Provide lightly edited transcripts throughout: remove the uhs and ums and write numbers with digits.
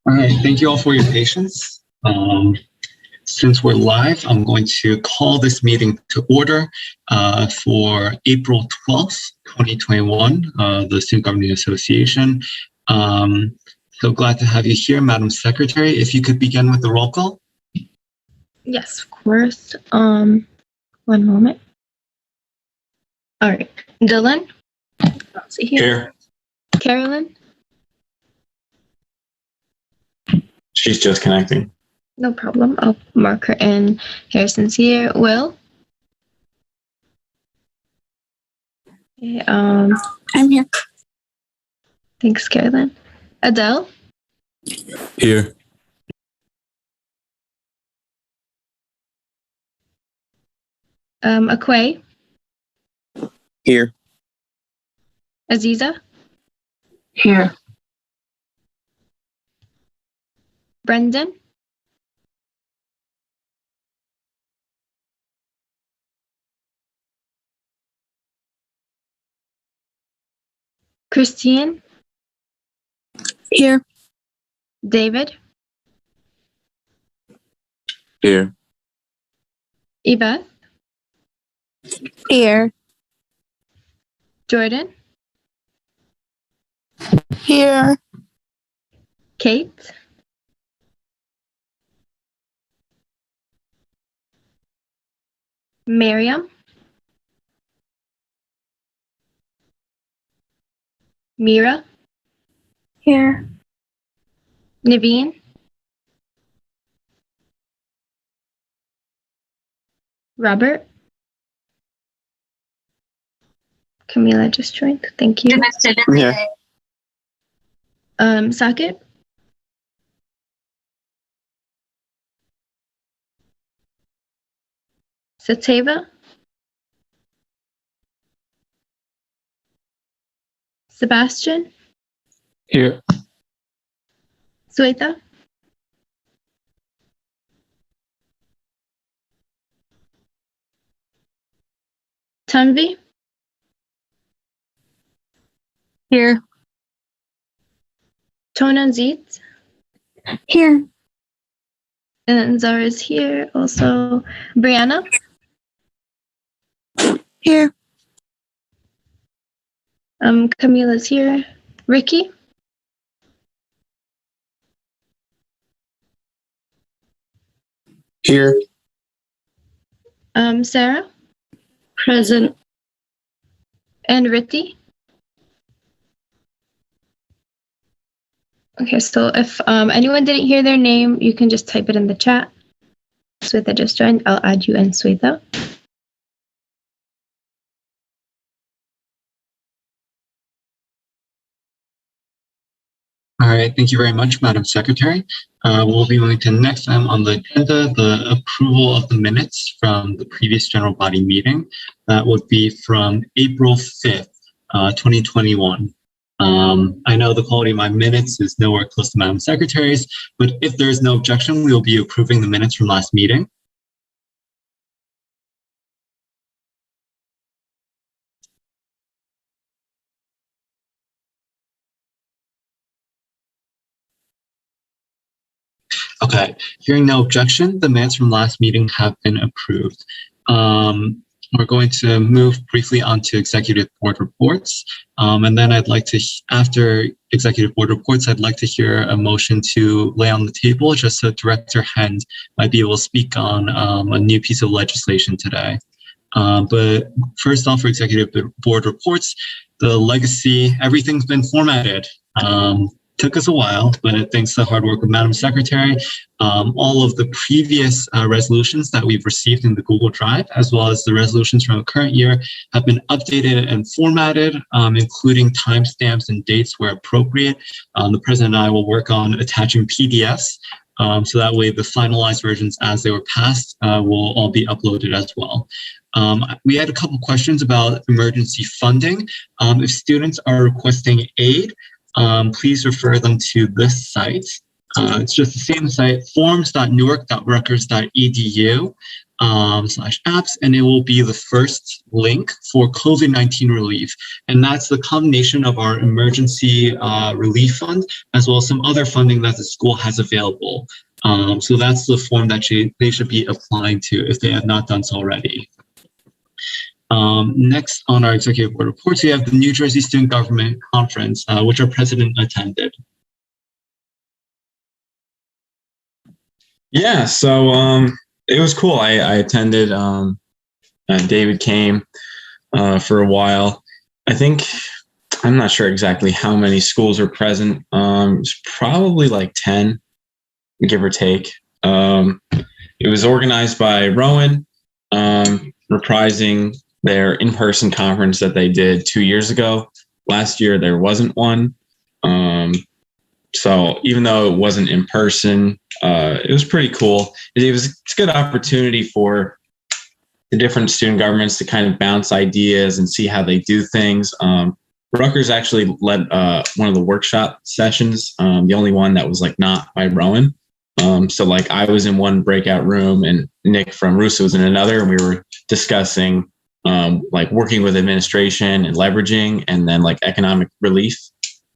All right, thank you all for your patience. Since we're live, I'm going to call this meeting to order for April 12th, 2021, the Student Government Association. So glad to have you here, Madam Secretary. If you could begin with the roll call. Yes, of course. One moment. All right. Dylan? Let's see here. Carolyn? She's just connecting. No problem. I'll mark her in. Harrison's here. Will? Okay, I'm here. Thanks, Carolyn. Adele? Here. Aquay? Here. Aziza? Here. Brendan? Christine? Here. David? Here. Yvette? Here. Jordan? Here. Kate? Miriam? Mira? Here. Naveen? Robert? Camila just joined. Thank you. Yeah. Saket? Sateva? Sebastian? Here. Sweta? Tanvi? Here. Tonanzit? Here. And Zara's here also. Brianna? Here. Camila's here. Ricky? Here. Sarah? Present. And Ritti? Okay, so if anyone didn't hear their name, you can just type it in the chat. Sweta just joined. I'll add you in, Sweta. All right, thank you very much, Madam Secretary. We'll be moving to the next item on the agenda, the approval of the minutes from the previous general body meeting. That would be from April 5th, 2021. I know the quality of my minutes is nowhere close to Madam Secretary's, but if there's no objection, we will be approving the minutes from last meeting. Okay, hearing no objection, the minutes from last meeting have been approved. We're going to move briefly onto executive board reports. And then I'd like to, after executive board reports, I'd like to hear a motion to lay on the table just so Director Hend might be able to speak on a new piece of legislation today. But first off, for executive board reports, the legacy, everything's been formatted. Took us a while, but thanks to the hard work of Madam Secretary, all of the previous resolutions that we've received in the Google Drive, as well as the resolutions from the current year, have been updated and formatted, including timestamps and dates where appropriate. The President and I will work on attaching PDFs, so that way the finalized versions as they were passed will all be uploaded as well. We had a couple questions about emergency funding. If students are requesting aid, please refer them to this site. It's just the same site, forms.newark.rutgers.edu. /apps, and it will be the first link for COVID-19 relief. And that's the combination of our emergency relief fund, as well as some other funding that the school has available. So that's the form that they should be applying to if they have not done so already. Next on our executive board reports, we have the New Jersey Student Government Conference, which our president attended. Yeah, so it was cool. I attended. David came for a while. I'm not sure exactly how many schools are present. It's probably like 10, give or take. It was organized by Rowan, reprising their in-person conference that they did 2 years ago. Last year, there wasn't one. So even though it wasn't in person, it was pretty cool. It's a good opportunity for the different student governments to kind of bounce ideas and see how they do things. Rutgers actually led one of the workshop sessions, the only one that was like not by Rowan. So like I was in one breakout room and Nick from Russo was in another, and we were discussing like working with administration and leveraging, and then like economic relief.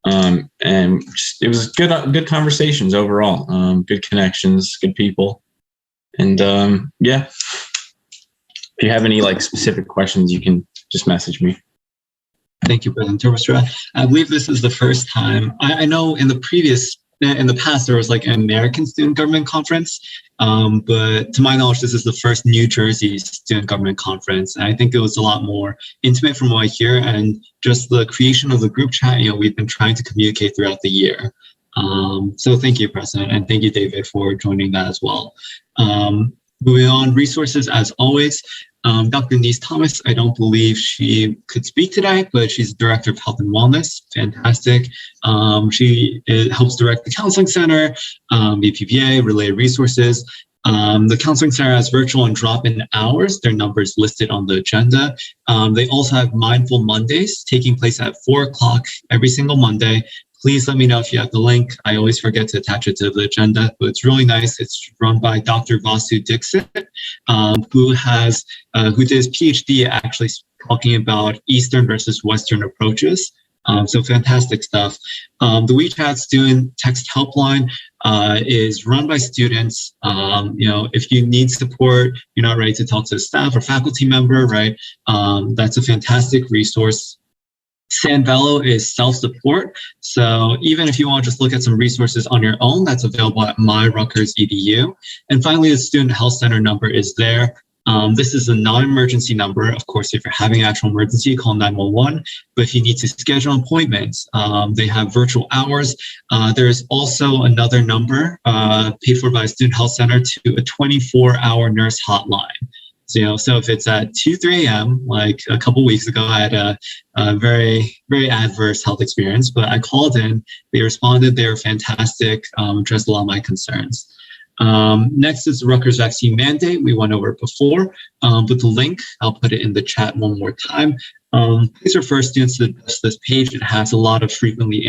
And just, it was good conversations overall, good connections, good people. And yeah, if you have any like specific questions, you can just message me. Thank you, President Terpstra. I believe this is the first time. I know in the past, there was like an American Student Government Conference, but to my knowledge, this is the first New Jersey Student Government Conference. And I think it was a lot more intimate from what I hear, and just the creation of the group chat, we've been trying to communicate throughout the year. So thank you, President, and thank you, David, for joining that as well. Moving on, resources as always. Dr. Denise Thomas, I don't believe she could speak today, but she's Director of Health and Wellness. Fantastic. She helps direct the Counseling Center, BPPA, related resources. The Counseling Center has virtual and drop-in hours. Their numbers listed on the agenda. They also have Mindful Mondays taking place at 4 o'clock every single Monday. Please let me know if you have the link. I always forget to attach it to the agenda, but it's really nice. It's run by Dr. Vasu Dixit, who did his PhD actually talking about Eastern versus Western approaches. So fantastic stuff. The WeChat student text helpline is run by students. If you need support, you're not ready to talk to a staff or faculty member, right? That's a fantastic resource. Sandvello is self-support. So even if you want to just look at some resources on your own, that's available at myrutgers.edu. And finally, the Student Health Center number is there. This is a non-emergency number. Of course, if you're having an actual emergency, call 911. But if you need to schedule appointments, they have virtual hours. There is also another number paid for by Student Health Center to a 24-hour nurse hotline. So if it's at 2, 3 a.m., like a couple weeks ago, I had a very, very adverse health experience, but I called in, they responded, they were fantastic, addressed a lot of my concerns. Next is the Rutgers vaccine mandate. We went over it before, but the link, I'll put it in the chat one more time. Please refer students to this page. It has a lot of frequently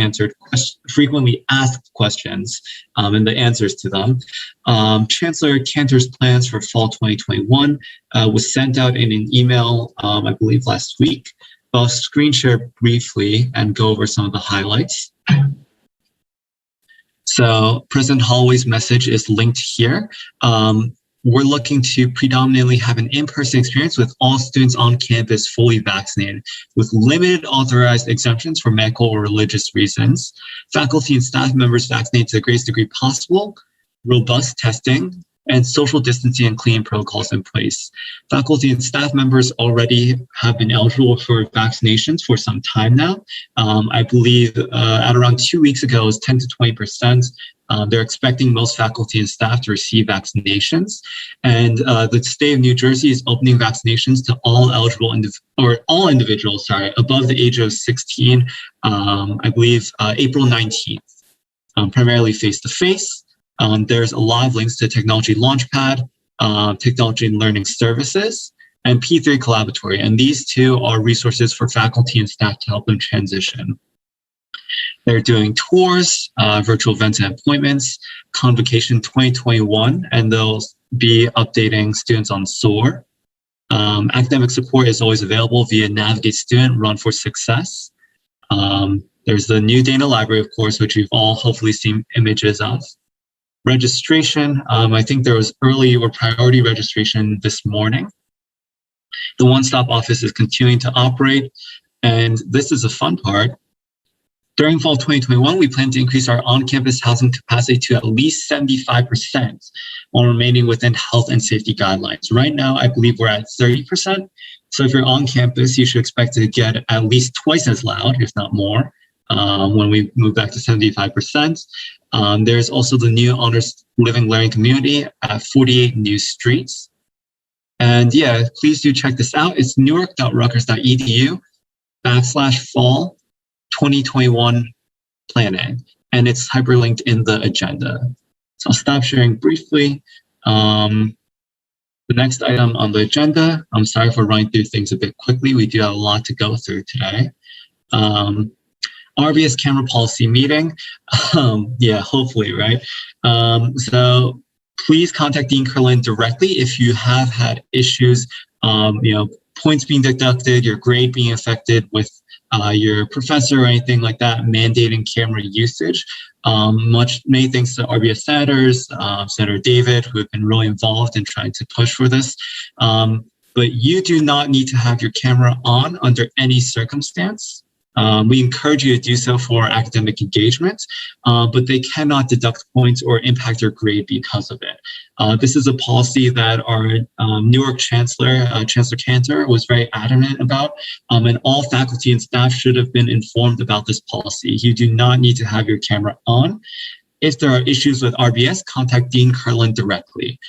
asked questions and the answers to them. Chancellor Cantor's plans for fall 2021 was sent out in an email, I believe last week. I'll screen share briefly and go over some of the highlights. So President Holloway's message is linked here. We're looking to predominantly have an in-person experience with all students on campus fully vaccinated, with limited authorized exemptions for medical or religious reasons. Faculty and staff members vaccinated to the greatest degree possible, robust testing, and social distancing and cleaning protocols in place. Faculty and staff members already have been eligible for vaccinations for some time now. I believe at around 2 weeks ago, it was 10 to 20%. They're expecting most faculty and staff to receive vaccinations. And the state of New Jersey is opening vaccinations to all eligible individuals above the age of 16, I believe April 19th, primarily face-to-face. There's a lot of links to Technology Launchpad, Technology and Learning Services, and P3 Collaboratory. And these two are resources for faculty and staff to help them transition. They're doing tours, virtual events and appointments, Convocation 2021, and they'll be updating students on SOAR. Academic support is always available via Navigate Student, Run for Success. There's the new Dana Library, of course, which you've all hopefully seen images of. Registration, I think there was early or priority registration this morning. The one-stop office is continuing to operate, and this is a fun part. During fall 2021, we plan to increase our on-campus housing capacity to at least 75% while remaining within health and safety guidelines. Right now, I believe we're at 30%. So if you're on campus, you should expect to get at least twice as loud, if not more, when we move back to 75%. There's also the new Honors Living Learning Community at 48 new streets. And yeah, please do check this out. It's newark.rutgers.edu/fall 2021 planning, and it's hyperlinked in the agenda. So I'll stop sharing briefly. The next item on the agenda, I'm sorry for running through things a bit quickly. We do have a lot to go through today. RBS camera policy meeting. Yeah, hopefully, right? So please contact Dean Kerlin directly if you have had issues, points being deducted, your grade being affected with your professor or anything like that, mandating camera usage. Many thanks to RBS senators, Senator David, who have been really involved in trying to push for this. But you do not need to have your camera on under any circumstance. We encourage you to do so for academic engagement, but they cannot deduct points or impact your grade because of it. This is a policy that our Newark Chancellor, Chancellor Cantor, was very adamant about, and all faculty and staff should have been informed about this policy. You do not need to have your camera on. If there are issues with RBS, contact Dean Kerlin directly.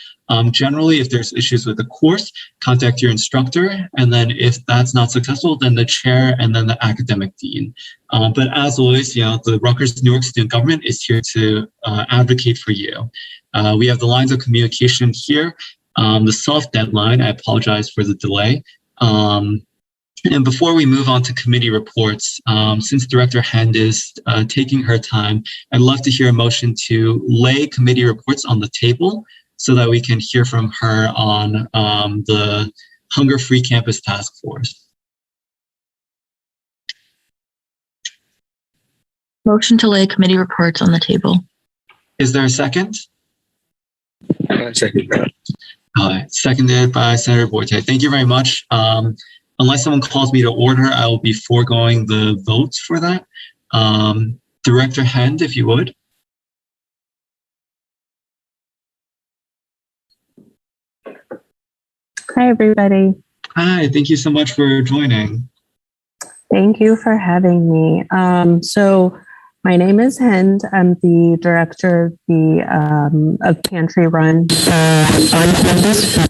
Generally, if there's issues with the course, contact your instructor. And then if that's not successful, then the chair and then the academic dean. But as always, the Rutgers Newark student government is here to advocate for you. We have the lines of communication here. The soft deadline, I apologize for the delay. And before we move on to committee reports, since Director Hend is taking her time, I'd love to hear a motion to lay committee reports on the table so that we can hear from her on the Hunger-Free Campus Task Force. Motion to lay committee reports on the table. Is there a second? I second that. Seconded by Senator Boite. Thank you very much. Unless someone calls me to order, I will be foregoing the votes for that. Director Hend, if you would. Hi, everybody. Hi, thank you so much for joining. Thank you for having me. So my name is Hend. I'm the director of Pantry Run on campus.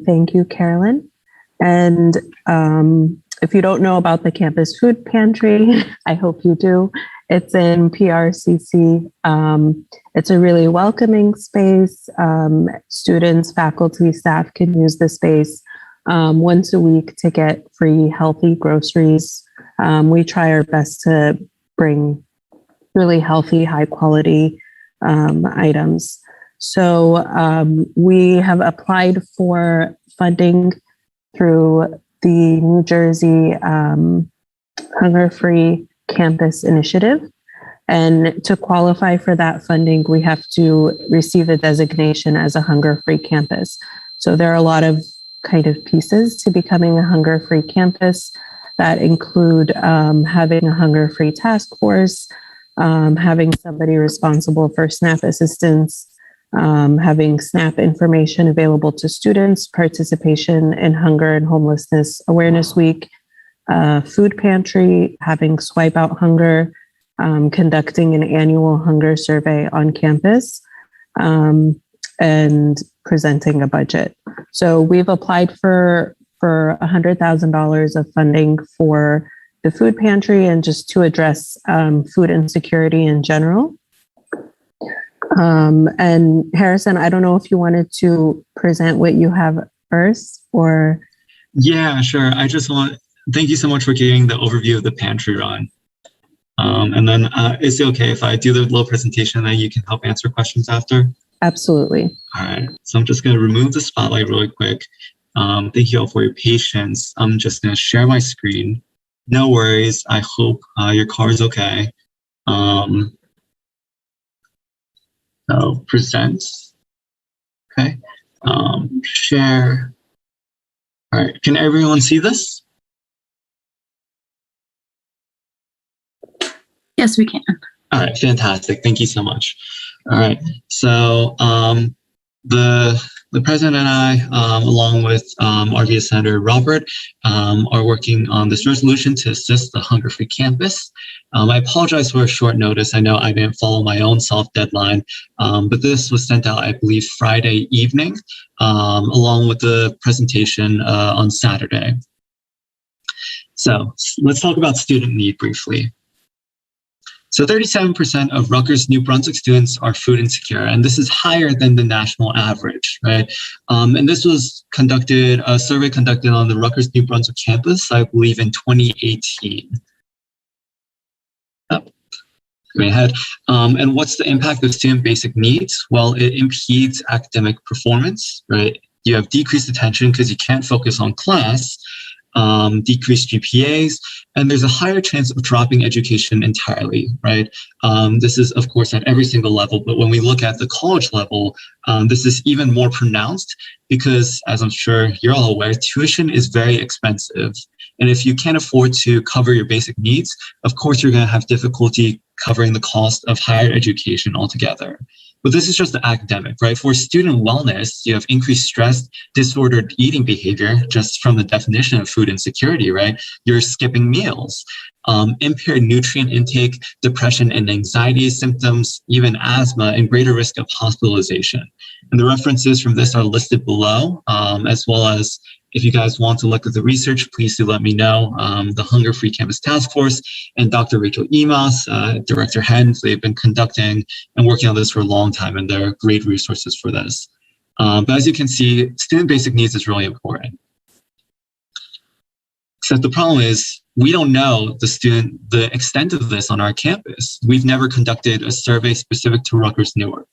Thank you, Carolyn. And if you don't know about the campus food pantry, I hope you do. It's in PRCC. It's a really welcoming space. Students, faculty, staff can use the space once a week to get free, healthy groceries. We try our best to bring really healthy, high quality items. So we have applied for funding through the New Jersey Hunger-Free Campus Initiative. And to qualify for that funding, we have to receive a designation as a hunger-free campus. So there are a lot of kind of pieces to becoming a hunger-free campus that include having a hunger-free task force, having somebody responsible for SNAP assistance, having SNAP information available to students, participation in Hunger and Homelessness Awareness Week, food pantry, having Swipe Out Hunger, conducting an annual hunger survey on campus, and presenting a budget. So we've applied for $100,000 of funding for the food pantry and just to address food insecurity in general. And Harrison, I don't know if you wanted to present what you have first or. Yeah, sure. Thank you so much for giving the overview of the pantry run. And then is it okay if I do the little presentation and then you can help answer questions after? Absolutely. All right. So I'm just going to remove the spotlight really quick. Thank you all for your patience. I'm just going to share my screen. No worries. I hope your car is okay. So present. Okay. Share. All right. Can everyone see this? Yes, we can. All right, fantastic. Thank you so much. All right, so the president and I, along with RVS Senator Robert, are working on this resolution to assist the hunger-free campus. I apologize for a short notice. I know I didn't follow my own soft deadline, but this was sent out, I believe, Friday evening, along with the presentation on Saturday. So let's talk about student need briefly. So 37% of Rutgers New Brunswick students are food insecure, and this is higher than the national average, right? And this was a survey conducted on the Rutgers New Brunswick campus, I believe in 2018. Oh, going ahead. And what's the impact of student basic needs? Well, it impedes academic performance, right? You have decreased attention because you can't focus on class, decreased GPAs, and there's a higher chance of dropping education entirely, right? This is, of course, at every single level, but when we look at the college level, this is even more pronounced because, as I'm sure you're all aware, tuition is very expensive. And if you can't afford to cover your basic needs, of course, you're going to have difficulty covering the cost of higher education altogether. But this is just the academic, right? For student wellness, you have increased stress, disordered eating behavior, just from the definition of food insecurity, right? You're skipping meals, impaired nutrient intake, depression and anxiety symptoms, even asthma, and greater risk of hospitalization. And the references from this are listed below, as well as if you guys want to look at the research, please do let me know. The Hunger Free Campus Task Force and Dr. Rachel Emas, Director Hens, they've been conducting and working on this for a long time, and they're great resources for this. But as you can see, student basic needs is really important. Except the problem is we don't know the extent of this on our campus. We've never conducted a survey specific to Rutgers Newark.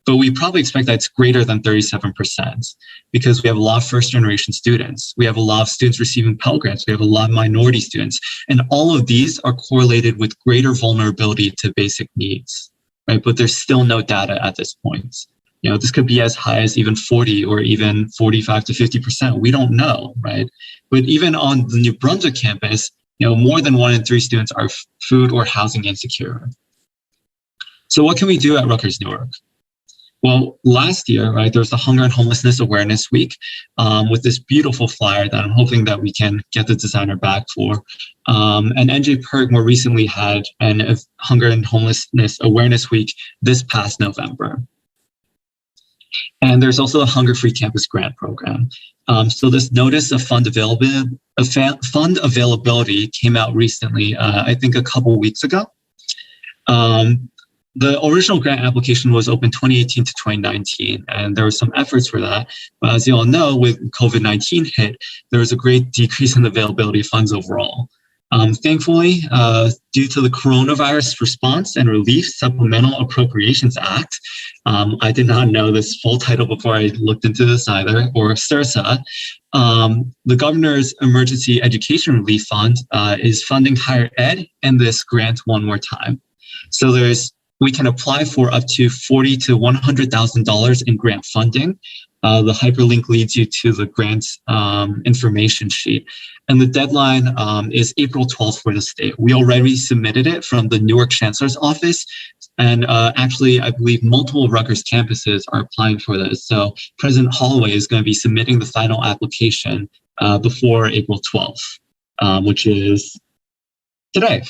But we probably expect that it's greater than 37% because we have a lot of first-generation students. We have a lot of students receiving Pell Grants. We have a lot of minority students. And all of these are correlated with greater vulnerability to basic needs, right? But there's still no data at this point. You know, this could be as high as even 40 or even 45 to 50%. We don't know, right? But even on the New Brunswick campus, you know, more than 1 in 3 students are food or housing insecure. So what can we do at Rutgers Newark? Well, last year, right, there was the Hunger and Homelessness Awareness Week with this beautiful flyer that I'm hoping that we can get the designer back for. And NJ Perg more recently had a Hunger and Homelessness Awareness Week this past November. And there's also a Hunger Free Campus Grant Program. So this notice of fund availability came out recently, I think a couple weeks ago. The original grant application was open 2018 to 2019, and there were some efforts for that. But as you all know, with COVID-19 hit, there was a great decrease in the availability of funds overall. Thankfully, due to the Coronavirus Response and Relief Supplemental Appropriations Act, I did not know this full title before I looked into this either, or STRSA, the Governor's Emergency Education Relief Fund is funding higher ed and this grant one more time. So we can apply for up to $40,000 to $100,000 in grant funding. The hyperlink leads you to the grant information sheet. And the deadline is April 12th for the state. We already submitted it from the Newark Chancellor's Office. And actually, I believe multiple Rutgers campuses are applying for this. So President Holloway is going to be submitting the final application before April 12th, which is today.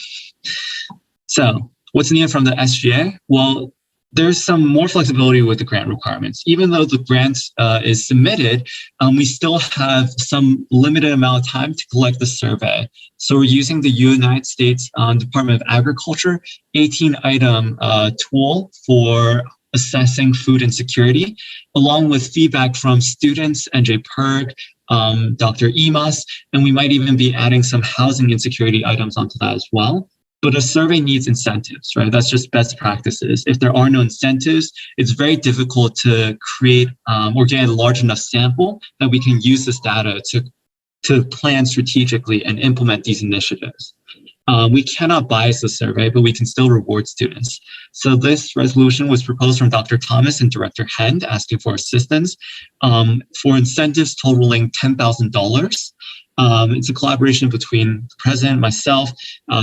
So what's needed from the SGA? Well, there's some more flexibility with the grant requirements. Even though the grant is submitted, we still have some limited amount of time to collect the survey. So we're using the United States Department of Agriculture 18-item tool for assessing food insecurity, along with feedback from students, NJ Perg, Dr. Emas, and we might even be adding some housing insecurity items onto that as well. But a survey needs incentives, right? That's just best practices. If there are no incentives, it's very difficult to create or get a large enough sample that we can use this data to plan strategically and implement these initiatives. We cannot bias the survey, but we can still reward students. So this resolution was proposed from Dr. Thomas and Director Hend, asking for assistance for incentives totaling $10,000. It's a collaboration between the president, myself,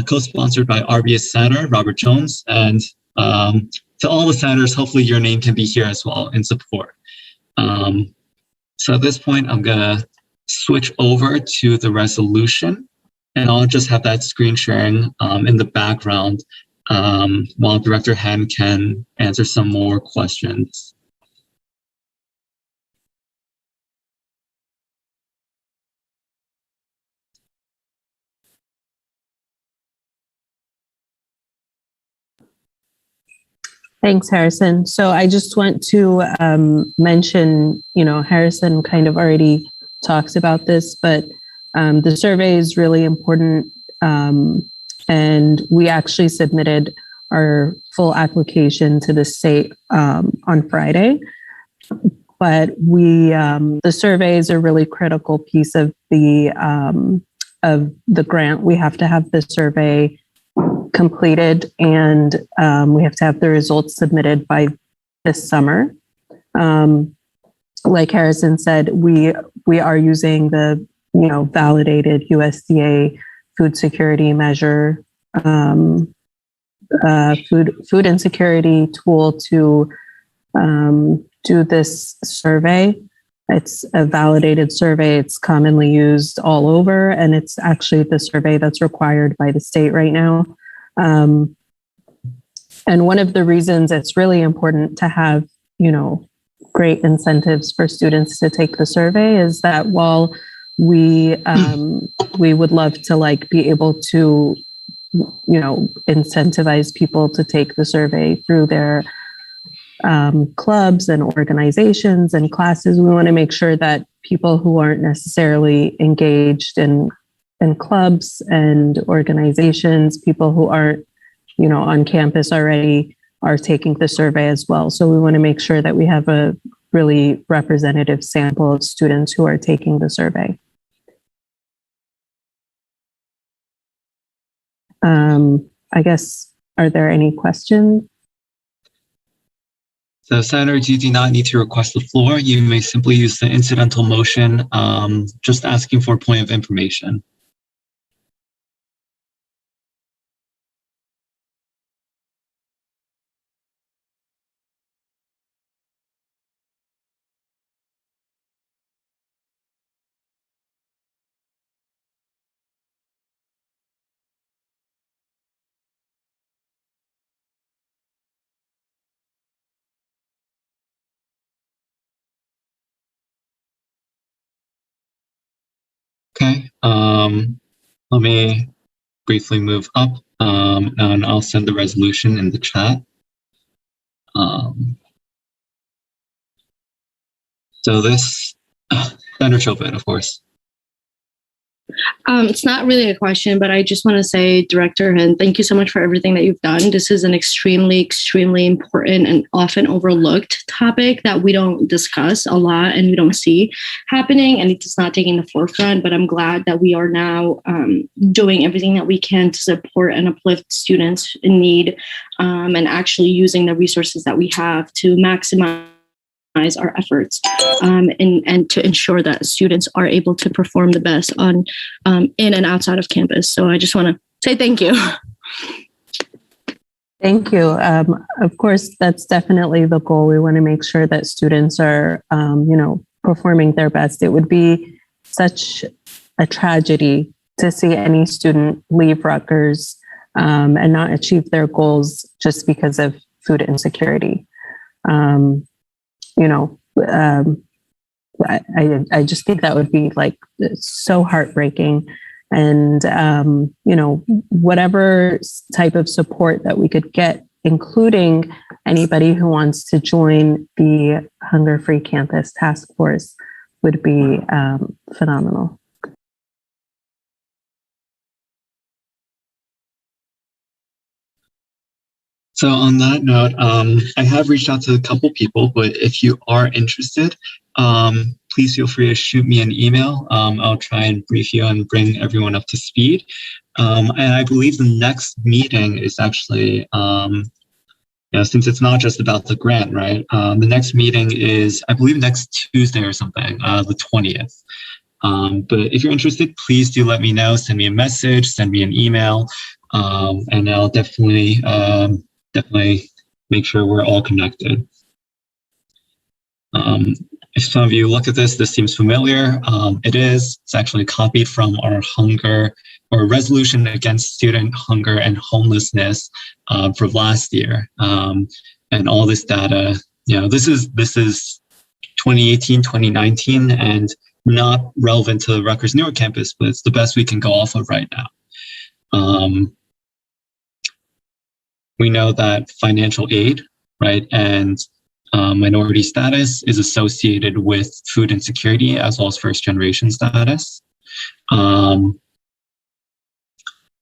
co-sponsored by RBS Senator Robert Jones, and to all the senators, hopefully your name can be here as well in support. So at this point, I'm gonna switch over to the resolution, and I'll just have that screen sharing in the background while Director Hen can answer some more questions. Thanks, Harrison. So I just want to mention, Harrison kind of already talks about this, but the survey is really important. And we actually submitted our full application to the state on Friday. But the survey is a really critical piece of the grant. We have to have the survey completed, and we have to have the results submitted by this summer. Like Harrison said, we are using the validated USDA food security measure, food insecurity tool to do this survey. It's a validated survey. It's commonly used all over, and it's actually the survey that's required by the state right now. And one of the reasons it's really important to have, great incentives for students to take the survey is that while we would love to be able to, incentivize people to take the survey through their clubs and organizations and classes, we want to make sure that people who aren't necessarily engaged in clubs and organizations, people who aren't, on campus already, are taking the survey as well. So we want to make sure that we have a really representative sample of students who are taking the survey. I guess, are there any questions? So senators, you do not need to request the floor. You may simply use the incidental motion, just asking for a point of information. Okay, let me briefly move up and I'll send the resolution in the chat. So this, Senator Chopin, of course. It's not really a question, but I just want to say, Director Hen, thank you so much for everything that you've done. This is an extremely, extremely important and often overlooked topic that we don't discuss a lot and we don't see happening, and it's not taking the forefront. But I'm glad that we are now doing everything that we can to support and uplift students in need, and actually using the resources that we have to maximize our efforts and to ensure that students are able to perform the best on in and outside of campus. So I just want to say thank you. Thank you. Of course, that's definitely the goal. We want to make sure that students are, performing their best. It would be such a tragedy to see any student leave Rutgers and not achieve their goals just because of food insecurity. I just think that would be so heartbreaking. And, whatever type of support that we could get, including anybody who wants to join the Hunger Free Campus Task Force, would be phenomenal. So on that note, I have reached out to a couple people, but if you are interested, please feel free to shoot me an email. I'll try and brief you and bring everyone up to speed. And I believe the next meeting is actually, since it's not just about the grant, right? The next meeting is, I believe, next Tuesday or something, the 20th. But if you're interested, please do let me know. Send me a message, send me an email, and I'll definitely make sure we're all connected. If some of you look at this seems familiar. It is. It's actually copied from our hunger or resolution against student hunger and homelessness for last year. And all this data, this is 2018, 2019, and not relevant to the Rutgers Newark campus, but it's the best we can go off of right now. We know that financial aid, right, and minority status is associated with food insecurity as well as first-generation status.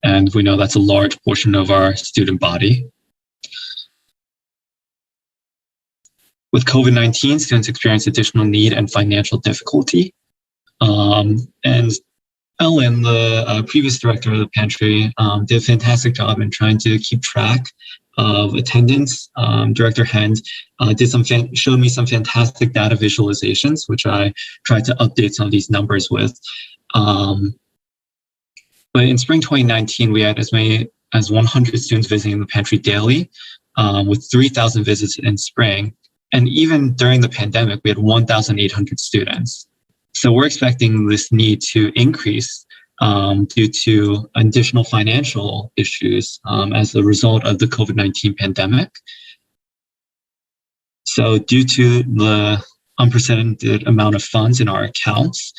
And we know that's a large portion of our student body. With COVID-19, students experience additional need and financial difficulty. And Ellen, the previous director of the pantry, did a fantastic job in trying to keep track of attendance. Director Hend showed me some fantastic data visualizations, which I tried to update some of these numbers with. But in spring 2019, we had as many as 100 students visiting the pantry daily, with 3,000 visits in spring. And even during the pandemic, we had 1,800 students. So we're expecting this need to increase due to additional financial issues as a result of the COVID-19 pandemic. So due to the unprecedented amount of funds in our accounts,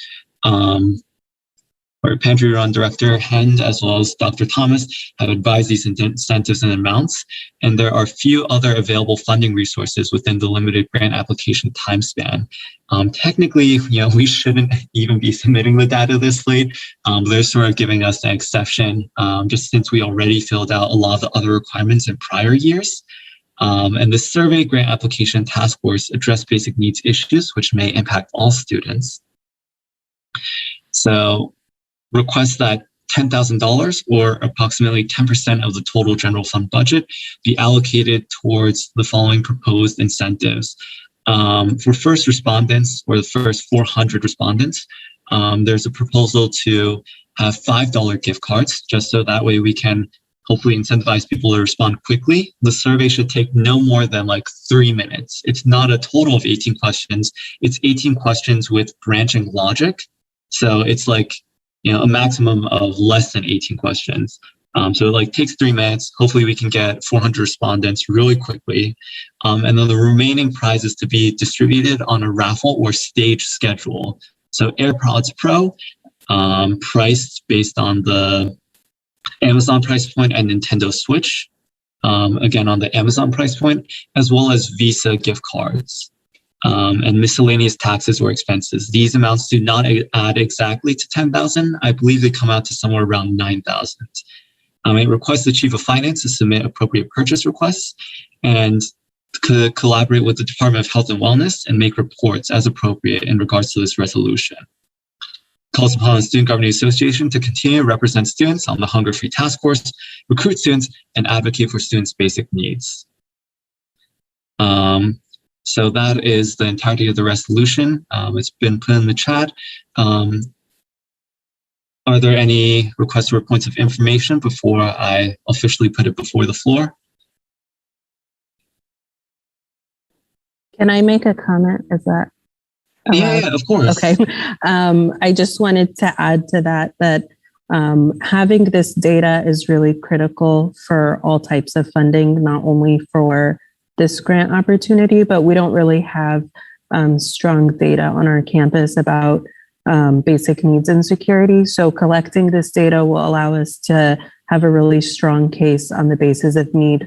our pantry run director, Hend, as well as Dr. Thomas, have advised these incentives and amounts, and there are few other available funding resources within the limited grant application time span. Technically, we shouldn't even be submitting the data this late. They're sort of giving us an exception, just since we already filled out a lot of the other requirements in prior years. And the survey grant application task force addressed basic needs issues, which may impact all students. So request that $10,000 or approximately 10% of the total general fund budget be allocated towards the following proposed incentives. For first respondents, or the first 400 respondents, there's a proposal to have $5 gift cards, just so that way we can hopefully incentivize people to respond quickly. The survey should take no more than 3 minutes. It's not a total of 18 questions. It's 18 questions with branching logic. So it's a maximum of less than 18 questions. So it takes 3 minutes. Hopefully we can get 400 respondents really quickly. And then the remaining prizes to be distributed on a raffle or stage schedule. So AirPods Pro, priced based on the Amazon price point and Nintendo Switch, again on the Amazon price point, as well as Visa gift cards. And miscellaneous taxes or expenses. These amounts do not add exactly to 10,000. I believe they come out to somewhere around 9,000. It requests the Chief of Finance to submit appropriate purchase requests and collaborate with the Department of Health and Wellness and make reports as appropriate in regards to this resolution. Calls upon the Student Governing Association to continue to represent students on the Hunger Free Task Force, recruit students, and advocate for students' basic needs. So that is the entirety of the resolution. It's been put in the chat. Are there any requests or points of information before I officially put it before the floor? Can I make a comment? Is that allowed? Yeah, of course. Okay. I just wanted to add to that having this data is really critical for all types of funding, not only for this grant opportunity, but we don't really have strong data on our campus about basic needs and security. So collecting this data will allow us to have a really strong case on the basis of need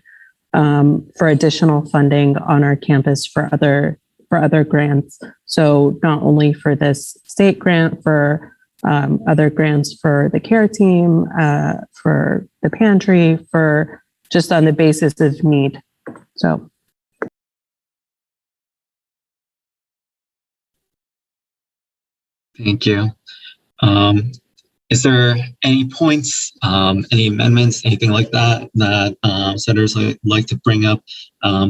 for additional funding on our campus for other grants. So not only for this state grant, for other grants for the care team, for the pantry, for just on the basis of need. So. Thank you. Is there any points, any amendments, anything like that that senators like to bring up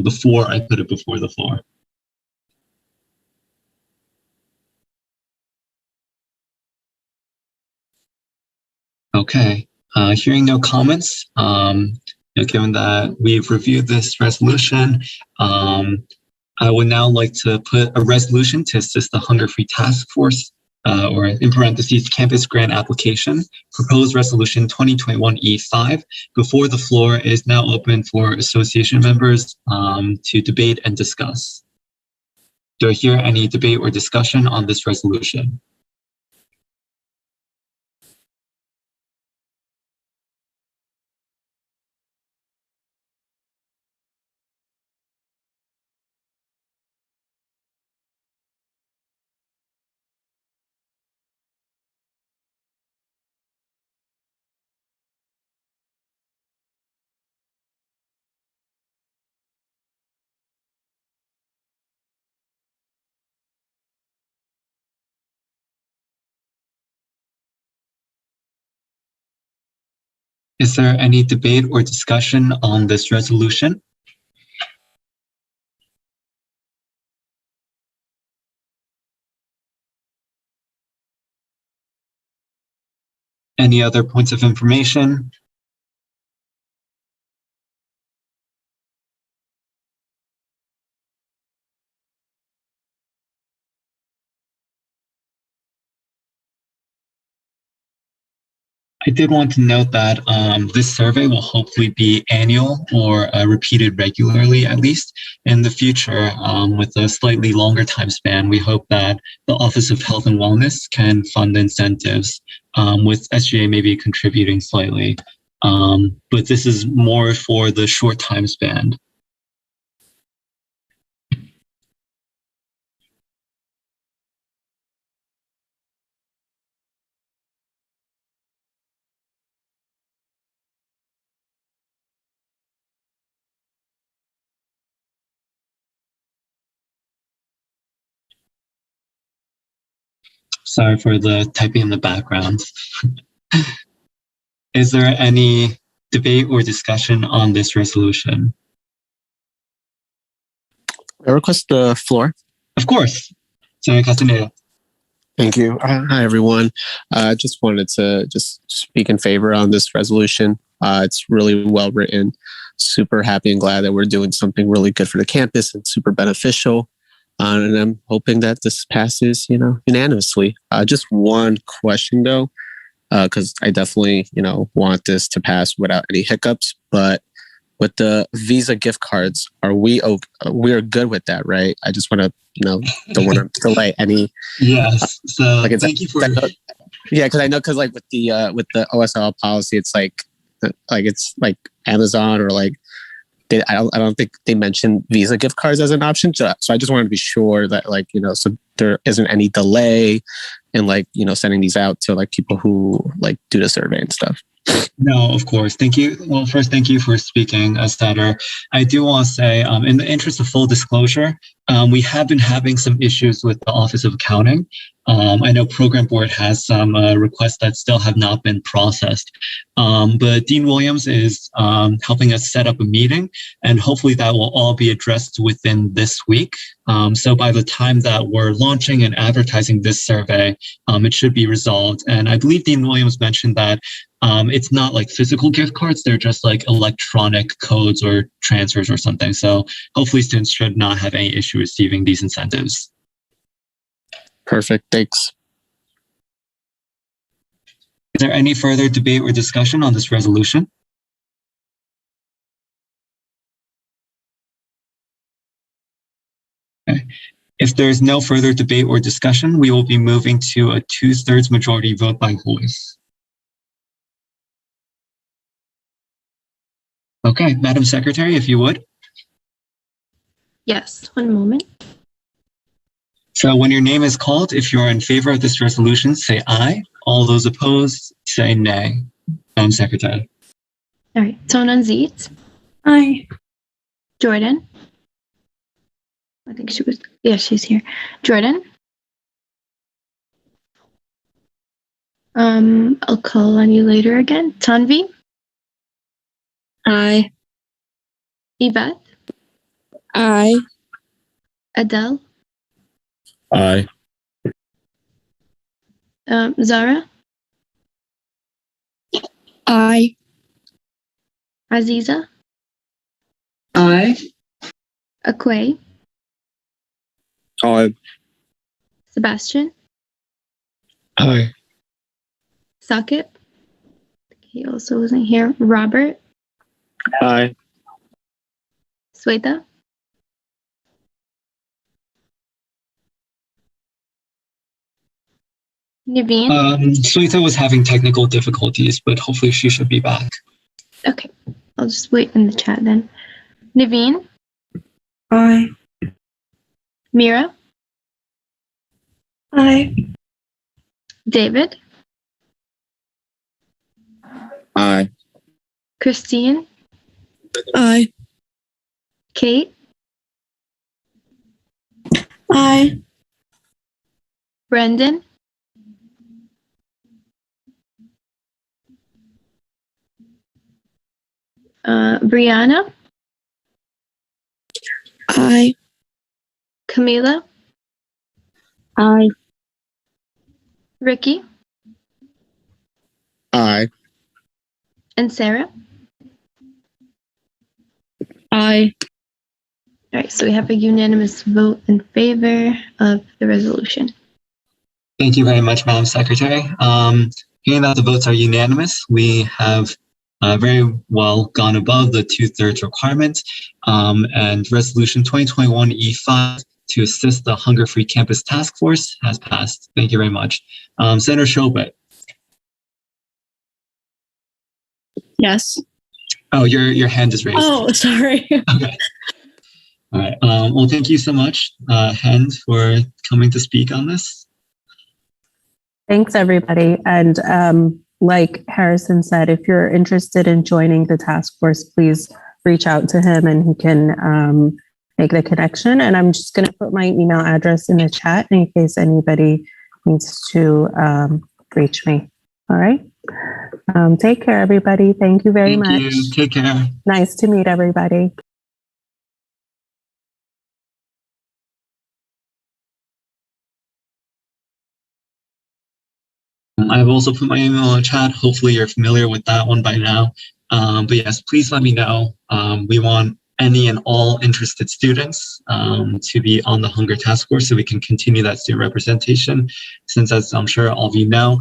before I put it before the floor? Okay. Hearing no comments, given that we've reviewed this resolution, I would now like to put a resolution to assist the Hunger Free Task Force, or in parentheses, campus grant application, proposed resolution 2021E5. Before the floor is now open for association members to debate and discuss. Do I hear any debate or discussion on this resolution? Is there any debate or discussion on this resolution? Any other points of information? I did want to note that this survey will hopefully be annual or repeated regularly, at least in the future. With a slightly longer time span, we hope that the Office of Health and Wellness can fund incentives, with SGA maybe contributing slightly. But this is more for the short time span. Sorry for the typing in the background. Is there any debate or discussion on this resolution? I request the floor. Of course. Senator Castaneda. Thank you. Hi, everyone. I just wanted to just speak in favor on this resolution. It's really well written. Super happy and glad that we're doing something really good for the campus and super beneficial. And I'm hoping that this passes, unanimously. Just one question though, because I definitely, want this to pass without any hiccups. But with the Visa gift cards, we're good with that, right? I just want to, don't want to delay any. Yes. So thank you for. Yeah, because I know, because like with the OSL policy, it's like it's like Amazon or like. I don't think they mentioned Visa gift cards as an option. So I just wanted to be sure that so there isn't any delay in sending these out to people who do the survey and stuff. No, of course. Thank you. Well, first, thank you for speaking, Senator. I do want to say, in the interest of full disclosure, we have been having some issues with the Office of Accounting. I know Program Board has some requests that still have not been processed. But Dean Williams is helping us set up a meeting, and hopefully that will all be addressed within this week. So by the time that we're launching and advertising this survey, it should be resolved. And I believe Dean Williams mentioned that it's not like physical gift cards, they're just like electronic codes or transfers or something. So hopefully students should not have any issue receiving these incentives. Perfect. Thanks. Is there any further debate or discussion on this resolution? Okay. If there's no further debate or discussion, we will be moving to a 2/3 majority vote by voice. Okay, Madam Secretary, if you would. Yes, one moment. So when your name is called, if you're in favor of this resolution, say aye. All those opposed, say nay. Madam Secretary. All right, Tonan Zietz. Aye. Jordan? I think she's here. Jordan? I'll call on you later again. Tanvi? Aye. Yvette? Aye. Adele? Aye. Zara? Aye. Aziza? Aye. Akwe? Aye. Sebastian? Aye. Sakit? He also wasn't here. Robert? Aye. Sweta? Naveen? Sweta was having technical difficulties, but hopefully she should be back. Okay, I'll just wait in the chat then. Naveen? Aye. Mira? Aye. David? Aye. Christine? Aye. Kate? Aye. Brendan? Brianna? Aye. Camila? Aye. Ricky? Aye. And Sarah? Aye. All right, so we have a unanimous vote in favor of the resolution. Thank you very much, Madam Secretary. Hearing that the votes are unanimous, we have very well gone above the 2/3 requirement, and Resolution 2021 E5 to assist the Hunger-Free Campus Task Force has passed. Thank you very much. Senator Shobet. Yes. Oh, your hand is raised. Oh, sorry. Okay. All right. Well, thank you so much, Hen, for coming to speak on this. Thanks, everybody. And like Harrison said, if you're interested in joining the task force, please reach out to him and he can make the connection. And I'm just going to put my email address in the chat in case anybody needs to reach me. All right. Take care, everybody. Thank you very much. Thank you. Take care. Nice to meet everybody. I've also put my email in the chat. Hopefully you're familiar with that one by now. But yes, please let me know. We want any and all interested students to be on the Hunger Task Force so we can continue that student representation. Since, as I'm sure all of you know,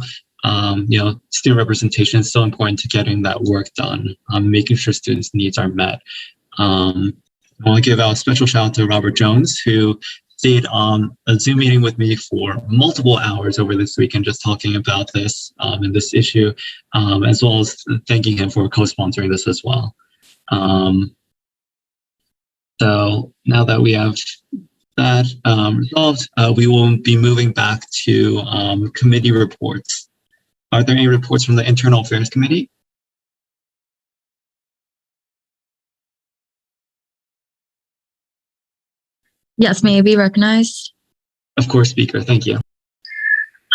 student representation is so important to getting that work done, making sure students' needs are met. I want to give out a special shout out to Robert Jones, who stayed on a Zoom meeting with me for multiple hours over this weekend, just talking about this and this issue, as well as thanking him for co-sponsoring this as well. So now that we have that resolved, we will be moving back to committee reports. Are there any reports from the Internal Affairs Committee? Yes, may I be recognized? Of course, Speaker. Thank you.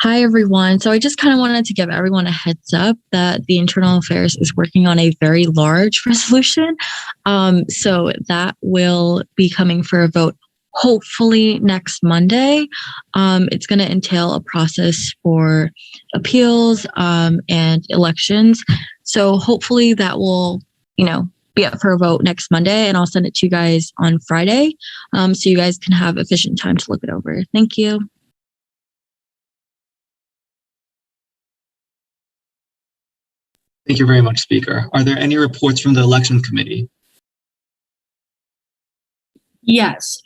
Hi, everyone. So I just kind of wanted to give everyone a heads up that the Internal Affairs is working on a very large resolution. So that will be coming for a vote hopefully next Monday. It's going to entail a process for appeals and elections. So hopefully that will, be up for a vote next Monday, and I'll send it to you guys on Friday so you guys can have efficient time to look it over. Thank you. Thank you very much, Speaker. Are there any reports from the Election Committee? Yes.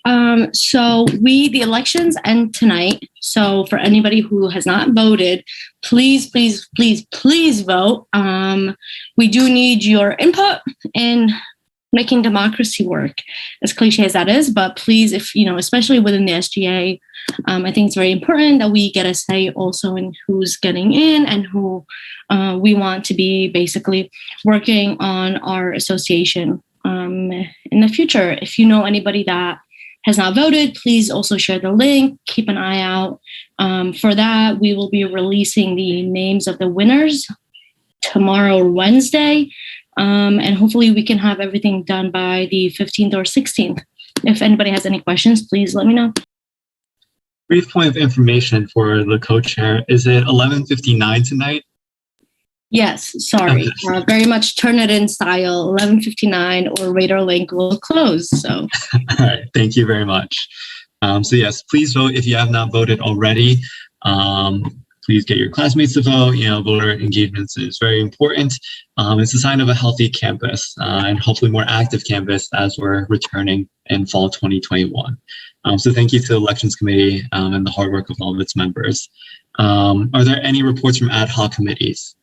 So the elections end tonight. So for anybody who has not voted, please, please, please, please vote. We do need your input in making democracy work, as cliche as that is. But please, especially within the SGA, I think it's very important that we get a say also in who's getting in and who we want to be basically working on our association in the future. If you know anybody that has not voted, please also share the link. Keep an eye out for that. We will be releasing the names of the winners tomorrow, Wednesday, and hopefully we can have everything done by the 15th or 16th. If anybody has any questions, please let me know. Brief point of information for the co-chair. Is it 11:59 tonight? Yes, sorry. Okay. Very much Turnitin style, 11:59 or Radar Link will close. So, All right, thank you very much. So yes, please vote if you have not voted already. Please get your classmates to vote. You know, voter engagement is very important. It's a sign of a healthy campus and hopefully more active campus as we're returning in fall 2021. So thank you to the Elections Committee and the hard work of all of its members. Are there any reports from ad hoc committees?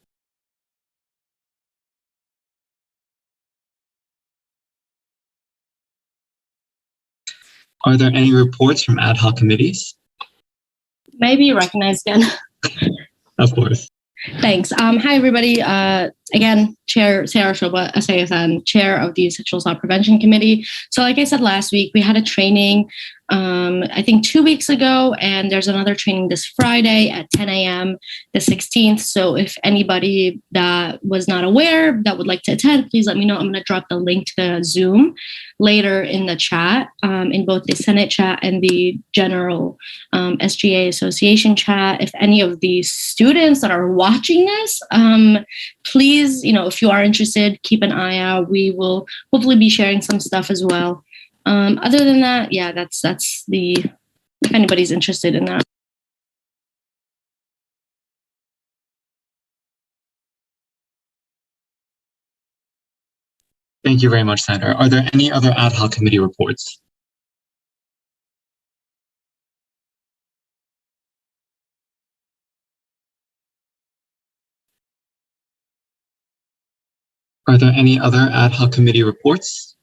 Are there any reports from ad hoc committees? maybe recognized again. Of course. Thanks. Hi, everybody. Again, Chair Sarah Shoba, SASN, Chair of the Sexual Assault Prevention Committee. So like I said last week, we had a training, I think 2 weeks ago, and there's another training this Friday at 10 a.m., the 16th. So if anybody that was not aware that would like to attend, please let me know. I'm going to drop the link to the Zoom later in the chat, in both the Senate chat and the general SGA Association chat. If any of the students that are watching this, please, if you are interested, keep an eye out. We will hopefully be sharing some stuff as well. Other than that, yeah, that's the, if anybody's interested in that. Thank you very much, Senator. Are there any other ad hoc committee reports? Are there any other ad hoc committee reports?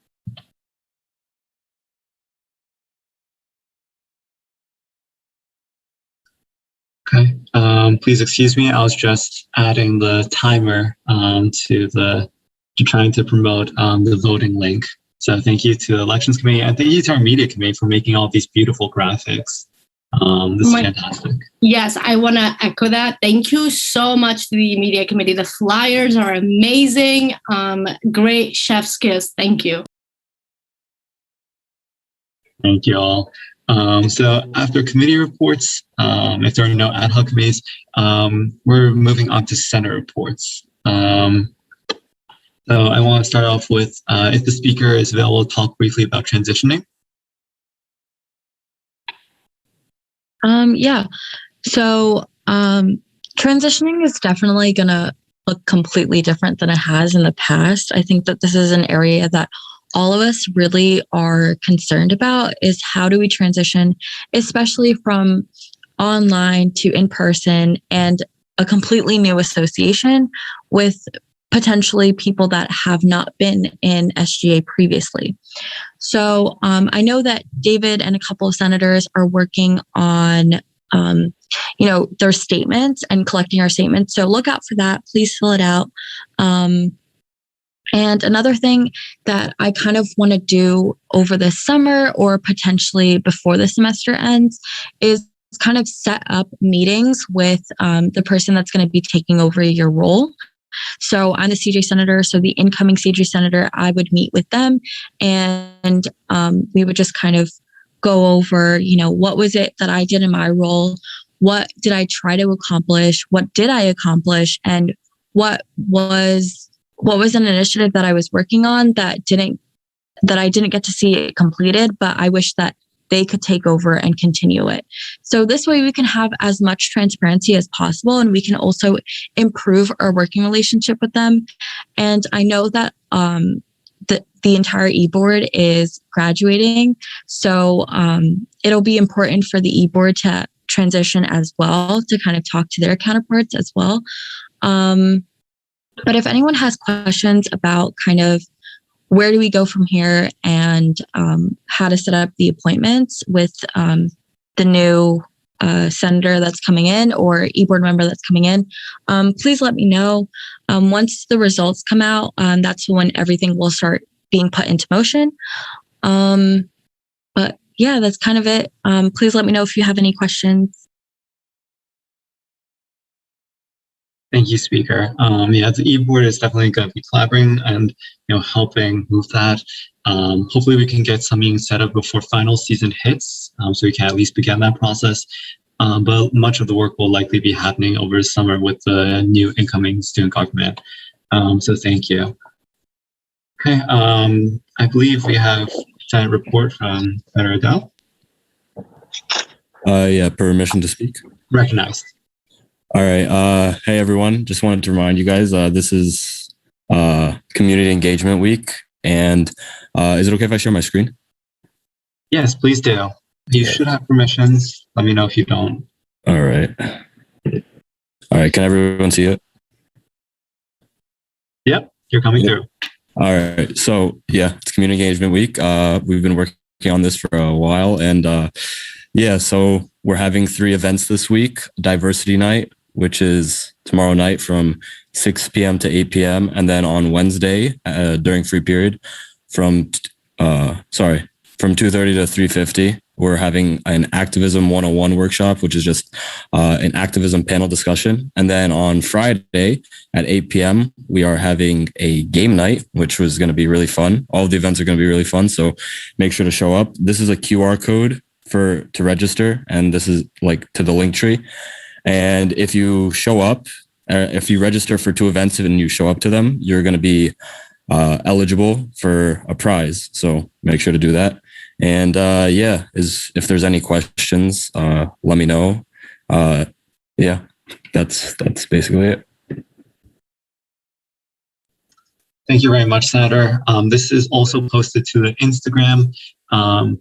Okay, please excuse me. I was just adding the timer to trying to promote the voting link. So thank you to the Elections Committee and thank you to our Media Committee for making all these beautiful graphics. This is fantastic. Yes, I want to echo that. Thank you so much to the Media Committee. The flyers are amazing. Great chef's kiss. Thank you. Thank you all. So after committee reports, if there are no ad hoc committees, we're moving on to Senate reports. So I want to start off with if the speaker is available, talk briefly about transitioning. Yeah. So transitioning is definitely going to look completely different than it has in the past. I think that this is an area that all of us really are concerned about, is how do we transition, especially from online to in-person, and a completely new association with potentially people that have not been in SGA previously. So I know that David and a couple of senators are working on, their statements and collecting our statements. So look out for that. Please fill it out. And another thing that I kind of want to do over the summer or potentially before the semester ends is kind of set up meetings with the person that's going to be taking over your role. So I'm the CJ senator. So the incoming CJ senator, I would meet with them and we would just kind of go over, what was it that I did in my role? What did I try to accomplish? What did I accomplish? And what was an initiative that I was working on that I didn't get to see it completed, but I wish that they could take over and continue it. So this way we can have as much transparency as possible, and we can also improve our working relationship with them. And I know that the entire e-board is graduating. So it'll be important for the e-board to transition as well, to kind of talk to their counterparts as well. But if anyone has questions about kind of where do we go from here and how to set up the appointments with the new senator that's coming in or e-board member that's coming in, please let me know. Once the results come out, that's when everything will start being put into motion. But yeah, that's kind of it. Please let me know if you have any questions. Thank you, Speaker. Yeah, the e-board is definitely going to be collaborating and helping move that. Hopefully, we can get something set up before final season hits, so we can at least begin that process. But much of the work will likely be happening over the summer with the new incoming student government. So thank you. Okay, I believe we have a Senate report from Senator Adele. Yeah, permission to speak. Recognized. All right. Hey, everyone. Just wanted to remind you guys, this is Community Engagement Week. And is it okay if I share my screen? Yes, please do. You should have permissions. Let me know if you don't. All right. All right. Can everyone see it? Yep, you're coming through. All right. So, yeah, it's Community Engagement Week. We've been working on this for a while. And yeah, so we're having 3 events this week. Diversity Night, which is tomorrow night from 6 p.m. to 8 p.m. And then on Wednesday during free period from 2:30 to 3:50, we're having an Activism 101 workshop, which is just an activism panel discussion. And then on Friday at 8 p.m., we are having a game night, which was going to be really fun. All of the events are going to be really fun. So make sure to show up. This is a QR code to register. And this is like to the link tree. And if you show up, if you register for 2 events and you show up to them, you're going to be eligible for a prize. So make sure to do that. And yeah, if there's any questions, let me know. Yeah, that's basically it. Thank you very much, Senator. This is also posted to the Instagram.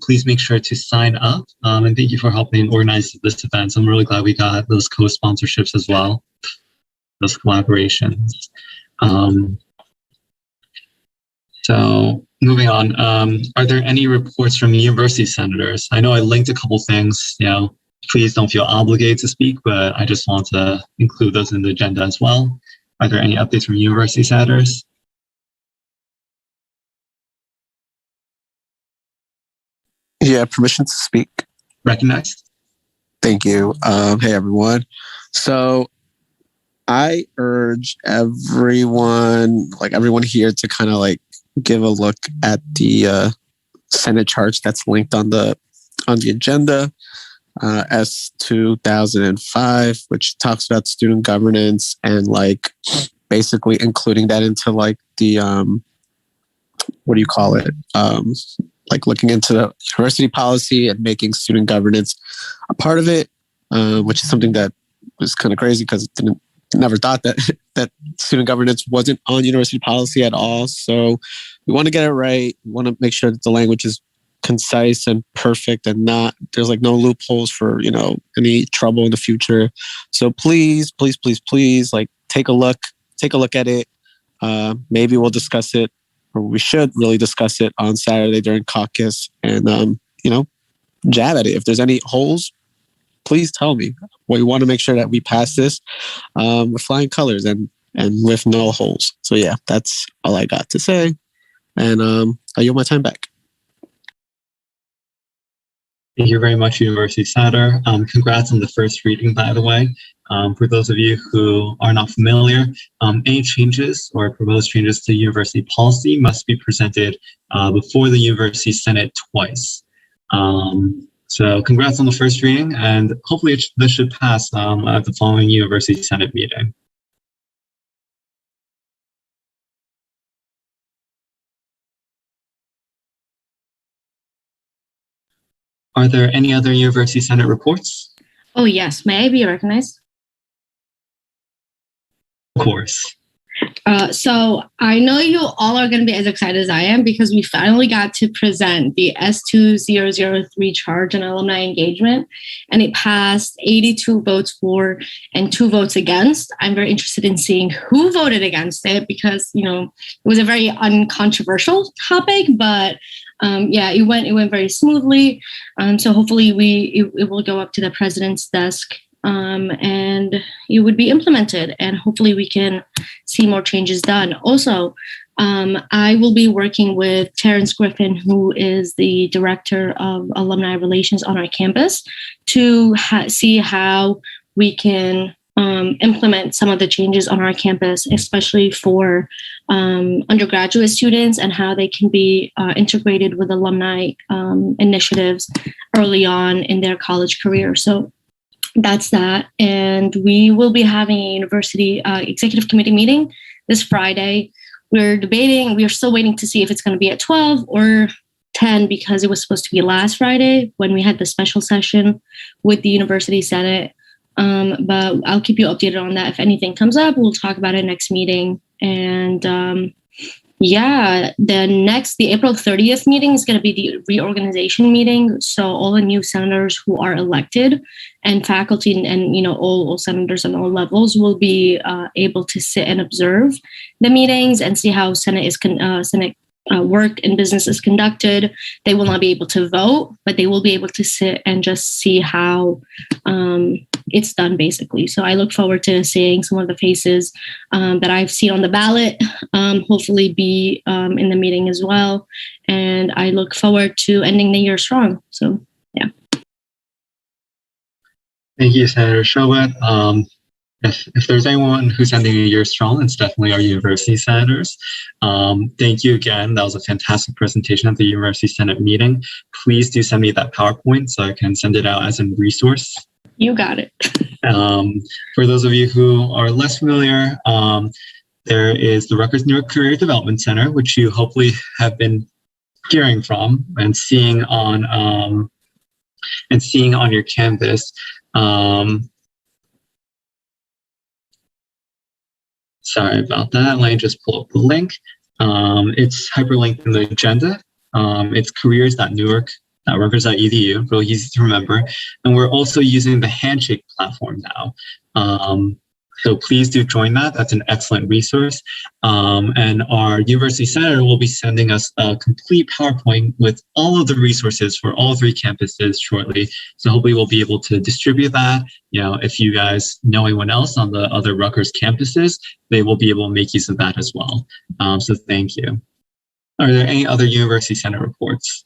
Please make sure to sign up. And thank you for helping organize this event. I'm really glad we got those co-sponsorships as well, those collaborations. So moving on, are there any reports from university senators? I know I linked a couple things, please don't feel obligated to speak, but I just want to include those in the agenda as well. Are there any updates from university senators? Yeah, permission to speak. Recognized. Thank you. Hey, everyone. So I urge everyone here to kind of give a look at the Senate charge that's linked on the agenda, S 2005, which talks about student governance and basically including that into the what do you call it? Looking into the university policy and making student governance a part of it, which is something that was kind of crazy because never thought that student governance wasn't on university policy at all. So we want to get it right. We want to make sure that the language is concise and perfect and there's no loopholes for, any trouble in the future. So please, take a look at it. Maybe we'll discuss it, or we should really discuss it on Saturday during caucus and, jab at it. If there's any holes, please tell me. We want to make sure that we pass this with flying colors and with no holes. So yeah, that's all I got to say. And I yield my time back. Thank you very much, University Senator. Congrats on the first reading, by the way. For those of you who are not familiar, any changes or proposed changes to university policy must be presented before the University Senate twice. So congrats on the first reading, and hopefully this should pass at the following University Senate meeting. Are there any other University Senate reports? Oh, yes. May I be recognized? Of course. So I know you all are going to be as excited as I am because we finally got to present the S2003 charge on alumni engagement, and it passed 82 votes for and 2 votes against. I'm very interested in seeing who voted against it because, it was a very uncontroversial topic, but yeah, it went very smoothly. So hopefully it will go up to the president's desk and it would be implemented, and hopefully we can see more changes done. Also, I will be working with Terrence Griffin, who is the Director of Alumni Relations on our campus, to see how we can implement some of the changes on our campus, especially for undergraduate students, and how they can be integrated with alumni initiatives early on in their college career. So that's that. And we will be having a university executive committee meeting this Friday. We're still waiting to see if it's going to be at 12 or 10, because it was supposed to be last Friday when we had the special session with the University Senate. But I'll keep you updated on that. If anything comes up, we'll talk about it next meeting. And the April 30th meeting is going to be the reorganization meeting. So all the new senators who are elected and faculty and all senators on all levels will be able to sit and observe the meetings and see how Senate work and business is conducted. They will not be able to vote, but they will be able to sit and just see how it's done, basically. So I look forward to seeing some of the faces that I've seen on the ballot, hopefully be in the meeting as well. And I look forward to ending the year strong. So, yeah. Thank you, Senator Showett. If there's anyone who's ending a year strong, it's definitely our university senators. Thank you again. That was a fantastic presentation at the University Senate meeting. Please do send me that PowerPoint so I can send it out as a resource. You got it. For those of you who are less familiar, there is the Rutgers Newark Career Development Center, which you hopefully have been hearing from and seeing on your campus. Sorry about that. Let me just pull up the link. It's hyperlinked in the agenda. It's careers.newark.rutgers.edu, really easy to remember. And we're also using the Handshake platform now. So please do join that. That's an excellent resource. And our university senator will be sending us a complete PowerPoint with all of the resources for all three campuses shortly. So hopefully we'll be able to distribute that. If you guys know anyone else on the other Rutgers campuses, they will be able to make use of that as well. So thank you. Are there any other university senate reports?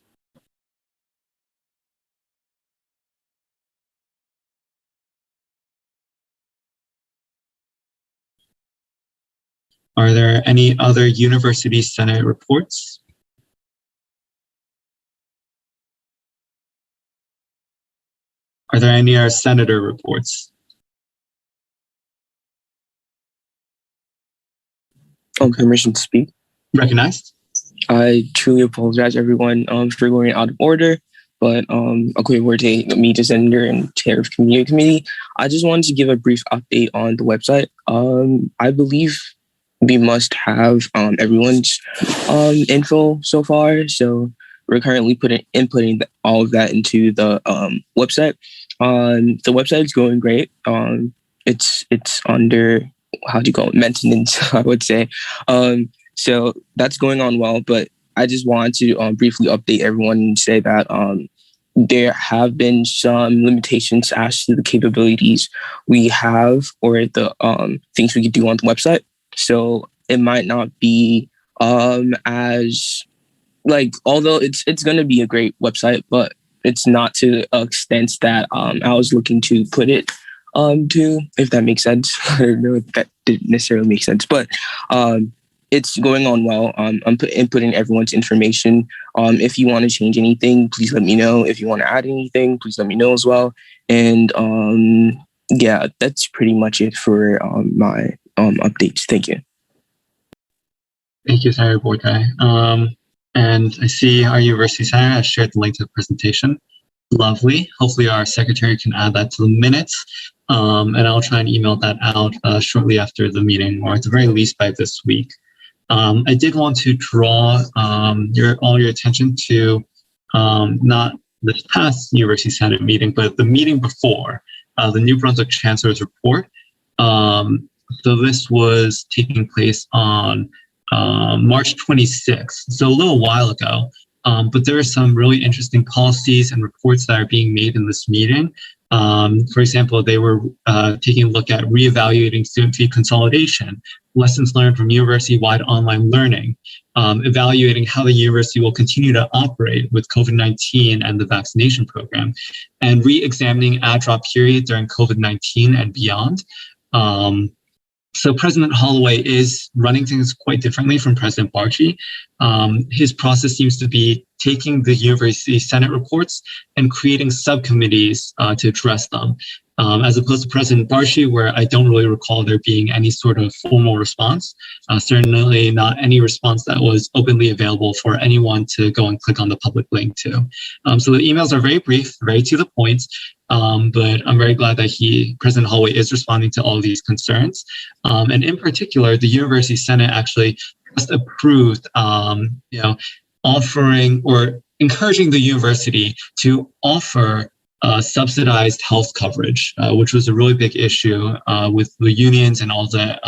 Are there any other university senate reports? Are there any other senator reports? Permission to speak. Recognized. I truly apologize, everyone, for going out of order. But according to me, the senator and chair of community committee, I just wanted to give a brief update on the website. I believe we must have everyone's info so far. So we're currently inputting all of that into the website. The website is going great. It's under, how do you call it, maintenance, I would say. So that's going on well. But I just wanted to briefly update everyone and say that there have been some limitations as to the capabilities we have or the things we could do on the website. So it might not be as although it's going to be a great website, but it's not to the extent that I was looking to put it to, if that makes sense. I don't know if that didn't necessarily make sense, but it's going on well. I'm inputting everyone's information. If you want to change anything, please let me know. If you want to add anything, please let me know as well. And yeah, that's pretty much it for my updates. Thank you. Thank you, Senator Boykai. And I see our university senator has shared the link to the presentation. Lovely. Hopefully our secretary can add that to the minutes. And I'll try and email that out shortly after the meeting, or at the very least by this week. I did want to draw all your attention to not this past University Senate meeting, but the meeting before, the New Brunswick Chancellor's report. So this was taking place on March 26th, so a little while ago. But there are some really interesting policies and reports that are being made in this meeting. For example, they were taking a look at reevaluating student fee consolidation, lessons learned from university-wide online learning, evaluating how the university will continue to operate with COVID-19 and the vaccination program, and re-examining ad drop period during COVID-19 and beyond. So President Holloway is running things quite differently from President Barchi. His process seems to be taking the University Senate reports and creating subcommittees to address them, as opposed to President Barchi, where I don't really recall there being any sort of formal response, certainly not any response that was openly available for anyone to go and click on the public link to. So the emails are very brief, very to the point, but I'm very glad that President Holloway is responding to all of these concerns. And in particular, the University Senate actually just approved, offering or encouraging the university to offer subsidized health coverage, which was a really big issue with the unions and all the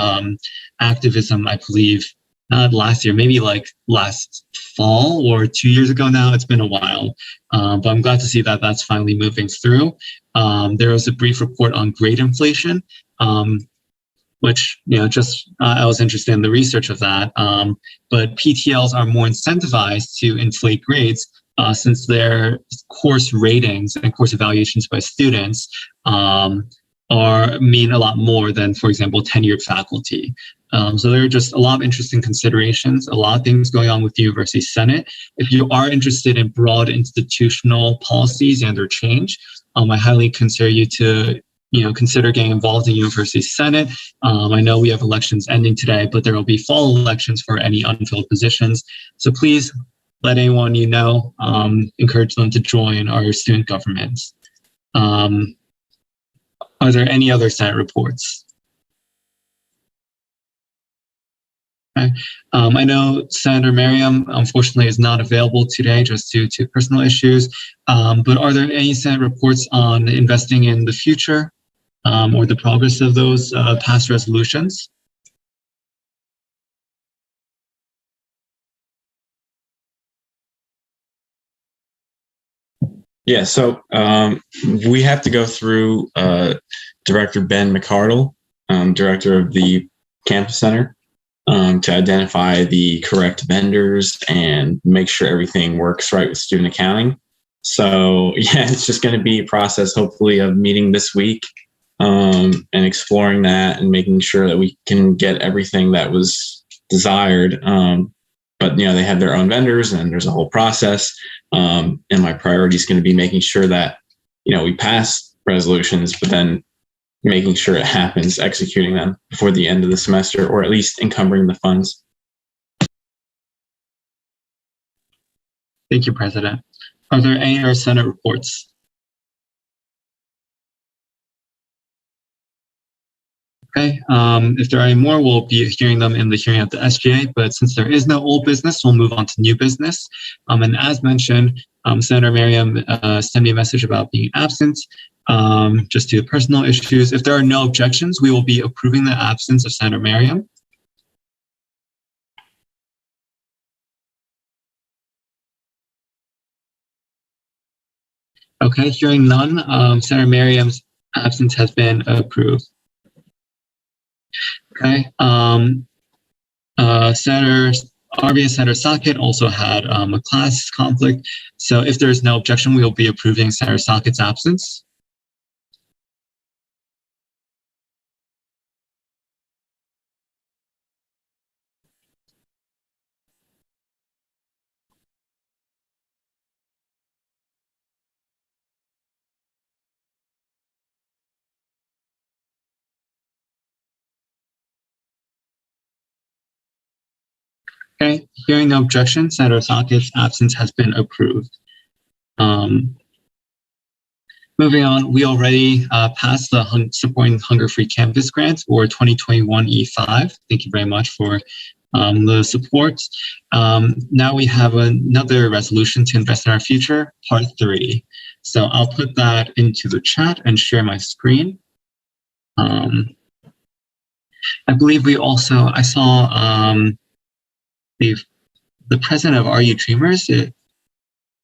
activism, I believe, not last year, maybe like last fall or 2 years ago now. It's been a while, but I'm glad to see that that's finally moving through. There was a brief report on grade inflation, which, I was interested in the research of that. But PTLs are more incentivized to inflate grades since their course ratings and course evaluations by students mean a lot more than, for example, tenured faculty. So there are just a lot of interesting considerations, a lot of things going on with the University Senate. If you are interested in broad institutional policies and their change, I highly consider you to consider getting involved in University Senate. I know we have elections ending today, but there will be fall elections for any unfilled positions. So please let anyone encourage them to join our student governments. Are there any other Senate reports? Okay. I know Senator Merriam, unfortunately, is not available today just due to personal issues. But are there any Senate reports on investing in the future or the progress of those past resolutions? Yeah, so we have to go through Director Ben McCardle, director of the campus center, to identify the correct vendors and make sure everything works right with student accounting. So yeah, it's just going to be a process, hopefully, of meeting this week and exploring that and making sure that we can get everything that was desired. But they have their own vendors and there's a whole process. And my priority is going to be making sure that we pass resolutions, but then making sure it happens, executing them before the end of the semester, or at least encumbering the funds. Thank you, President. Are there any other Senate reports? Okay, if there are any more, we'll be hearing them in the hearing at the SGA, but since there is no old business, we'll move on to new business. And as mentioned, Senator Merriam sent me a message about being absent just due to personal issues. If there are no objections, we will be approving the absence of Senator Merriam. Okay, hearing none, Senator Merriam's absence has been approved. Okay, RBS Senator Sackett also had a class conflict. So if there's no objection, we will be approving Senator Sackett's absence. Okay, hearing no objection, Senator Sackett's absence has been approved. Moving on, we already passed the Supporting Hunger-Free Campus Grant, or 2021 E5. Thank you very much for the support. Now we have another resolution to invest in our future, part 3. So I'll put that into the chat and share my screen. I believe I saw the president of Are You Dreamers, I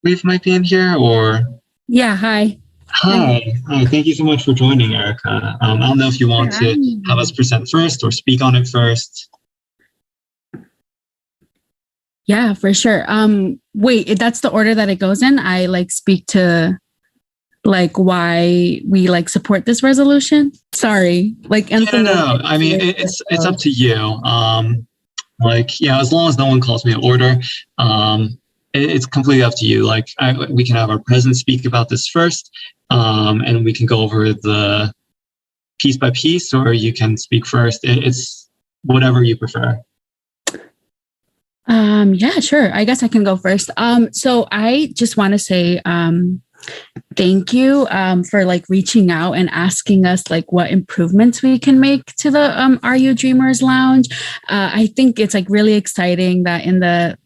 believe might be in here, or? Yeah, hi. Hi. Hi. Thank you so much for joining, Erica. I don't know if you want to have us present first or speak on it first. Yeah, for sure. Wait, that's the order that it goes in? I like speak to like why we like support this resolution? Sorry. Like anything. No. I mean, it's up to you. Like, yeah, as long as no one calls me an order, it's completely up to you. Like, we can have our president speak about this first, and we can go over the piece by piece, or you can speak first. It's whatever you prefer. Yeah, sure. I guess I can go first. So I just want to say, thank you for like reaching out and asking us like what improvements we can make to the RU Dreamers Lounge. I think it's like really exciting that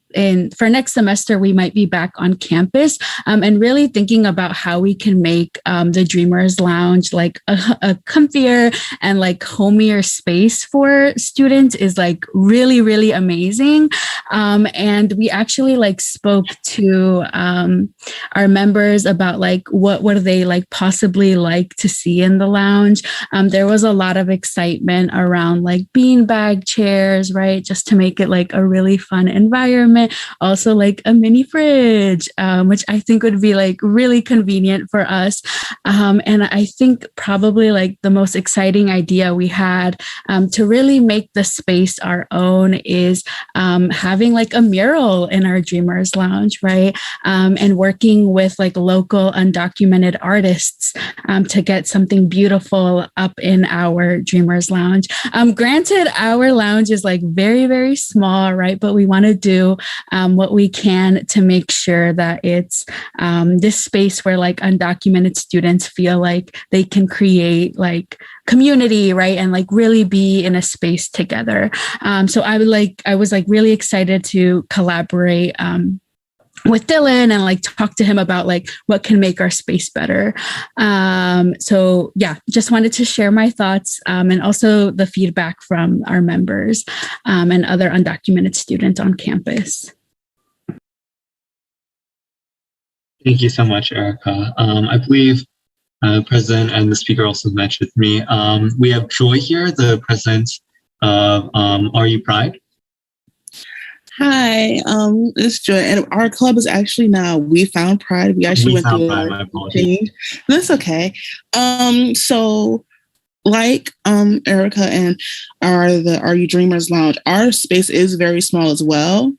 for next semester, we might be back on campus and really thinking about how we can make the Dreamers Lounge like a comfier and like homier space for students is like really, really amazing. And we actually like spoke to our members about like what do they like possibly like to see in the lounge. There was a lot of excitement around like beanbag chairs, right? Just to make it like a really fun environment. Also like a mini fridge, which I think would be like really convenient for us. And I think probably like the most exciting idea we had to really make the space our own is having like a mural in our Dreamers Lounge, right? And working with like local undocumented artists to get something beautiful up in our Dreamers Lounge. Granted, our lounge is like very, very small, right? But we want to do what we can to make sure that it's this space where like undocumented students feel like they can create like community, right? And like really be in a space together. So I was like really excited to collaborate with Dylan and like talk to him about like what can make our space better. So yeah, just wanted to share my thoughts and also the feedback from our members and other undocumented students on campus. Thank you so much, Erica. I believe the president and the speaker also mentioned me. We have Joy here, the president of RU Pride. Hi, it's Joy, and our club is actually now We Found Pride. We actually went through a change. That's okay. So like Erica and the RU Dreamers Lounge, our space is very small as well,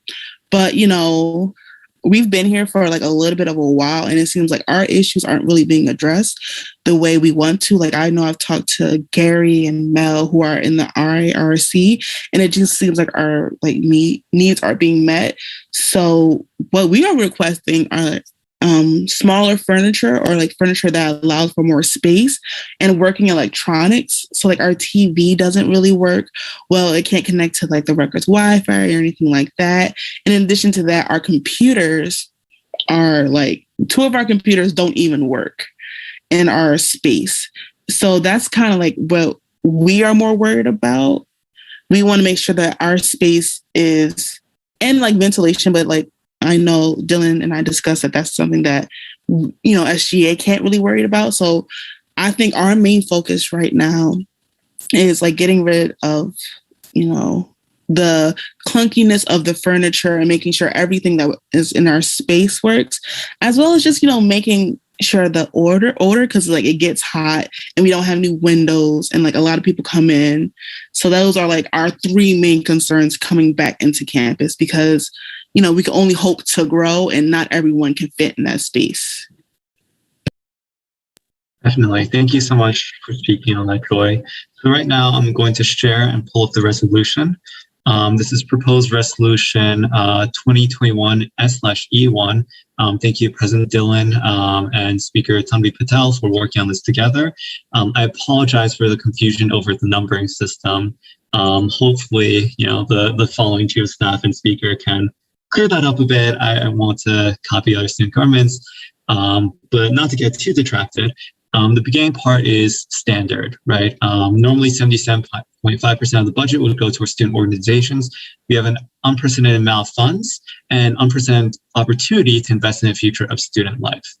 but you know, we've been here for like a little bit of a while, and it seems like our issues aren't really being addressed the way we want to. Like, I know I've talked to Gary and Mel who are in the RIRC, and it just seems like our like needs are being met. So what we are requesting are smaller furniture, or like furniture that allows for more space, and working electronics. So like our TV doesn't really work well. It can't connect to like the Rutgers Wi-Fi or anything like that. And in addition to that, our computers are like, 2 of our computers don't even work in our space. So that's kind of like what we are more worried about. We want to make sure that our space is, and like ventilation, but like I know Dylan and I discussed that that's something that, you know, SGA can't really worry about. So I think our main focus right now is like getting rid of, you know, the clunkiness of the furniture and making sure everything that is in our space works, as well as just, you know, making sure the order, because like it gets hot and we don't have new windows and like a lot of people come in. So those are like our 3 main concerns coming back into campus, because you know, we can only hope to grow and not everyone can fit in that space. Definitely. Thank you so much for speaking on that, Joy. So right now I'm going to share and pull up the resolution. This is proposed resolution 2021 S/E1. Thank you, President Dylan and Speaker Tanvi Patel for working on this together. I apologize for the confusion over the numbering system. Hopefully, you know, the following 2 staff and speaker can clear that up a bit. I want to copy other student governments, but not to get too detracted. The beginning part is standard, right? Normally 77.5% of the budget would go towards student organizations. We have an unprecedented amount of funds and unprecedented opportunity to invest in the future of student life.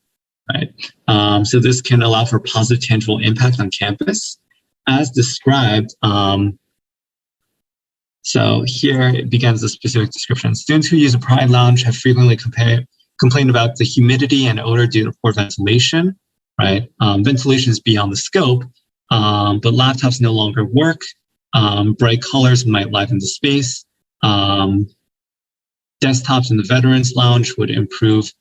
right? So this can allow for positive, tangible impact on campus, as described. So here it begins the specific description. Students who use a Pride Lounge have frequently complained about the humidity and odor due to poor ventilation, right? Ventilation is beyond the scope, but laptops no longer work. Bright colors might liven the space. Desktops in the Veterans Lounge would improve,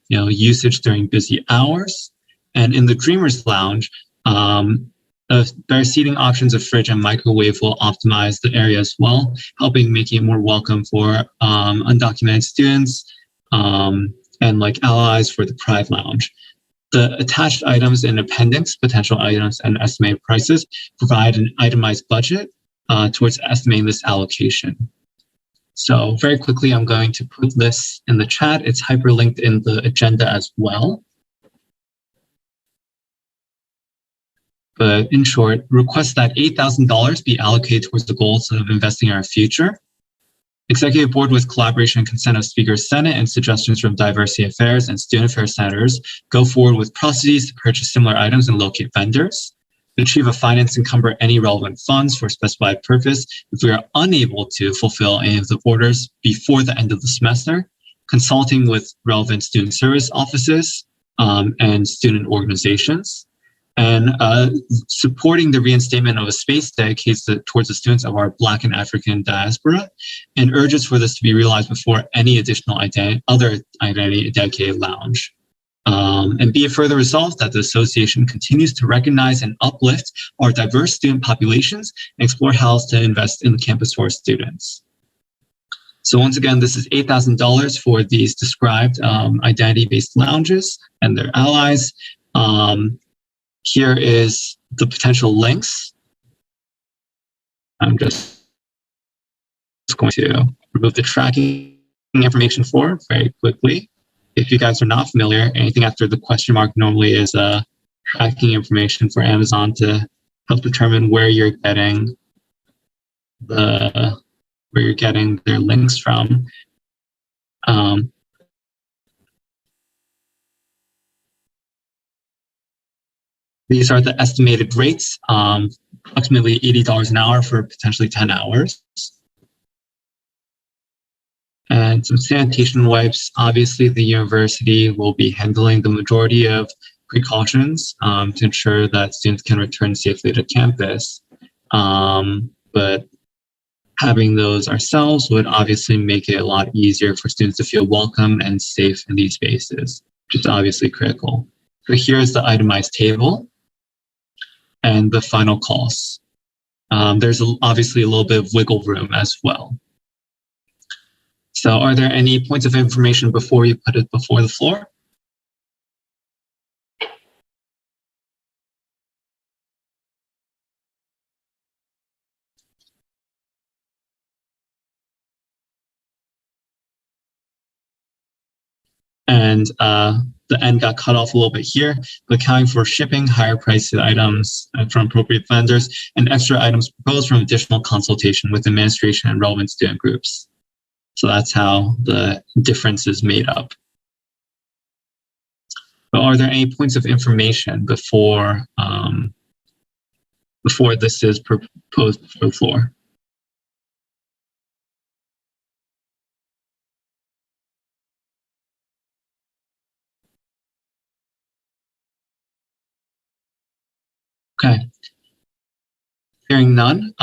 usage during busy hours. And in the Dreamers Lounge, better seating options of fridge and microwave will optimize the area as well, helping make it more welcome for undocumented students and like allies for the Pride Lounge. The attached items in appendix, potential items, and estimated prices provide an itemized budget towards estimating this allocation. So very quickly, I'm going to put this in the chat. It's hyperlinked in the agenda as well. But in short, request that $8,000 be allocated towards the goals of investing in our future. Executive Board, with collaboration and consent of Speaker Senate and suggestions from Diversity Affairs and Student Affairs Senators, go forward with processes to purchase similar items and locate vendors. Retrieve a finance encumber any relevant funds for a specified purpose if we are unable to fulfill any of the orders before the end of the semester, consulting with relevant student service offices and student organizations, and supporting the reinstatement of a space dedicated towards the students of our Black and African diaspora, and urges for this to be realized before any additional other identity-dedicated lounge. And be it further resolved that the association continues to recognize and uplift our diverse student populations and explore how to invest in the campus for our students. So once again, this is $8,000 for these described identity-based lounges and their allies. Here is the potential links. I'm just going to remove the tracking information for very quickly. If you guys are not familiar, anything after the question mark normally is tracking information for Amazon to help determine where you're getting their links from. These are the estimated rates, approximately $80 an hour for potentially 10 hours. And some sanitation wipes. Obviously, the university will be handling the majority of precautions to ensure that students can return safely to campus. But having those ourselves would obviously make it a lot easier for students to feel welcome and safe in these spaces, which is obviously critical. So here's the itemized table and the final costs. There's obviously a little bit of wiggle room as well. So are there any points of information before you put it before the floor? And the end got cut off a little bit here, but accounting for shipping, higher priced items from appropriate vendors, and extra items proposed from additional consultation with administration and relevant student groups. So that's how the difference is made up. But are there any points of information before this is proposed before the floor? Okay. Hearing none,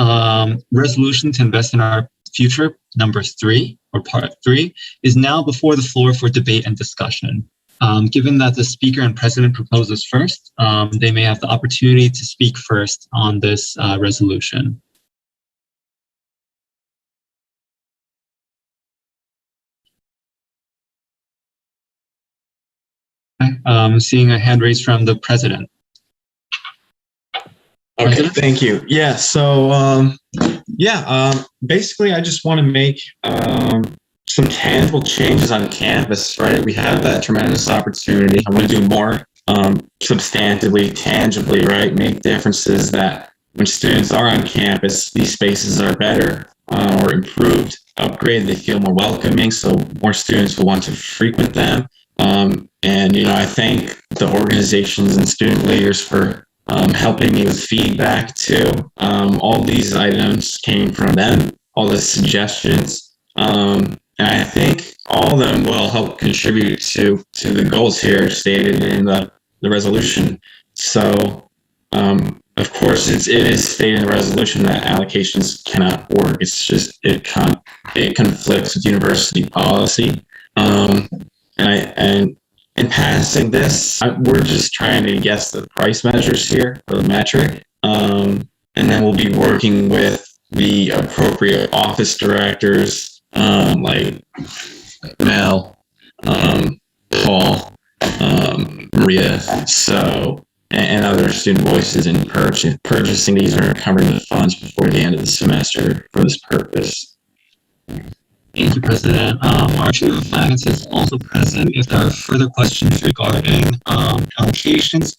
resolution to invest in our future, number 3, or part 3, is now before the floor for debate and discussion. Given that the speaker and president propose this first, they may have the opportunity to speak first on this resolution. Okay. Seeing a hand raised from the president. Okay, thank you. Yeah, so basically I just want to make some tangible changes on campus, right? We have that tremendous opportunity. I want to do more substantively, tangibly, right? Make differences that when students are on campus, these spaces are better or improved, upgraded, they feel more welcoming, so more students will want to frequent them. And, I thank the organizations and student leaders for helping me with feedback too. All these items came from them, all the suggestions. And I think all of them will help contribute to the goals here stated in the resolution. So, of course, it is stated in the resolution that allocations cannot work. It's just, it conflicts with university policy. And in passing this, we're just trying to guess the price measures here for the metric. And then we'll be working with the appropriate office directors, like Mel, Paul, Maria, and other student voices in purchasing these or recovering the funds before the end of the semester for this purpose. Thank you, President. Our Chair of Finance is also present if there are further questions regarding allocations.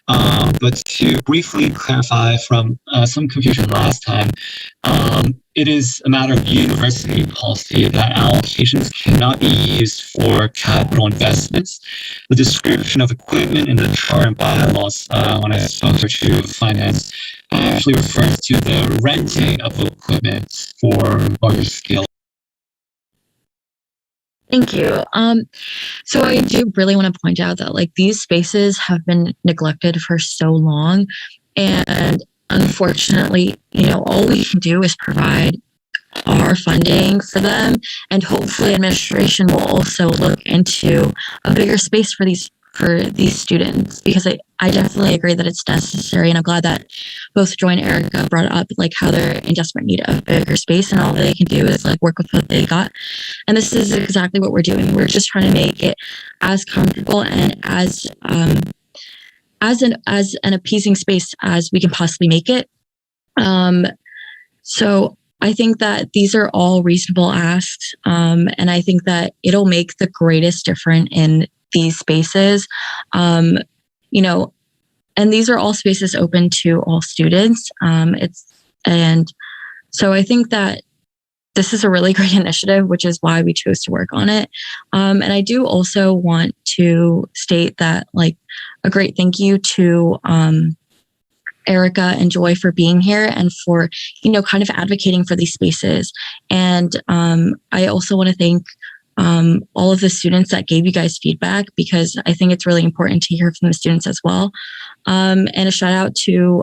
But to briefly clarify from some confusion last time, it is a matter of university policy that allocations cannot be used for capital investments. The description of equipment in the current bylaws, when I spoke to Chair of Finance, actually refers to the renting of equipment for larger scale. Thank you. So I do really want to point out that like these spaces have been neglected for so long, and unfortunately, all we can do is provide our funding for them, and hopefully administration will also look into a bigger space for these students, because I definitely agree that it's necessary, and I'm glad that both Joy and Erica brought up like how they're in desperate need of bigger space, and all they can do is like work with what they got. And this is exactly what we're doing. We're just trying to make it as comfortable and as an appeasing space as we can possibly make it. So I think that these are all reasonable asks, and I think that it'll make the greatest difference in these spaces, and these are all spaces open to all students. And so I think that this is a really great initiative, which is why we chose to work on it. And I do also want to state that like a great thank you to Erica and Joy for being here and for, kind of advocating for these spaces. And I also want to thank all of the students that gave you guys feedback, because I think it's really important to hear from the students as well. And a shout out to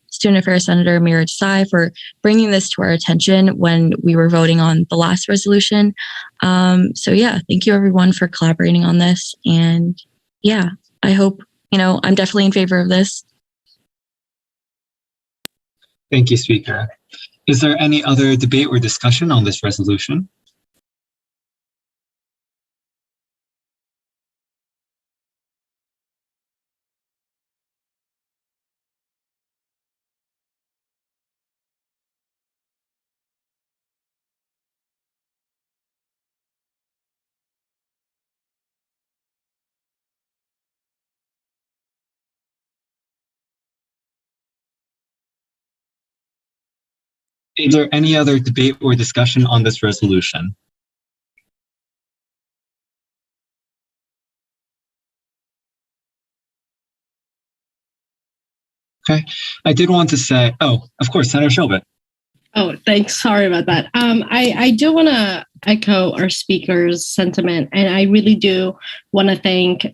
Student Affairs Senator Mira Desai for bringing this to our attention when we were voting on the last resolution. So yeah, thank you everyone for collaborating on this. And yeah, I hope, I'm definitely in favor of this. Thank you, Speaker. Is there any other debate or discussion on this resolution? Is there any other debate or discussion on this resolution? Okay, I did want to say, of course, Senator Shobit. Oh, thanks. Sorry about that. I do want to echo our speaker's sentiment, and I really do want to thank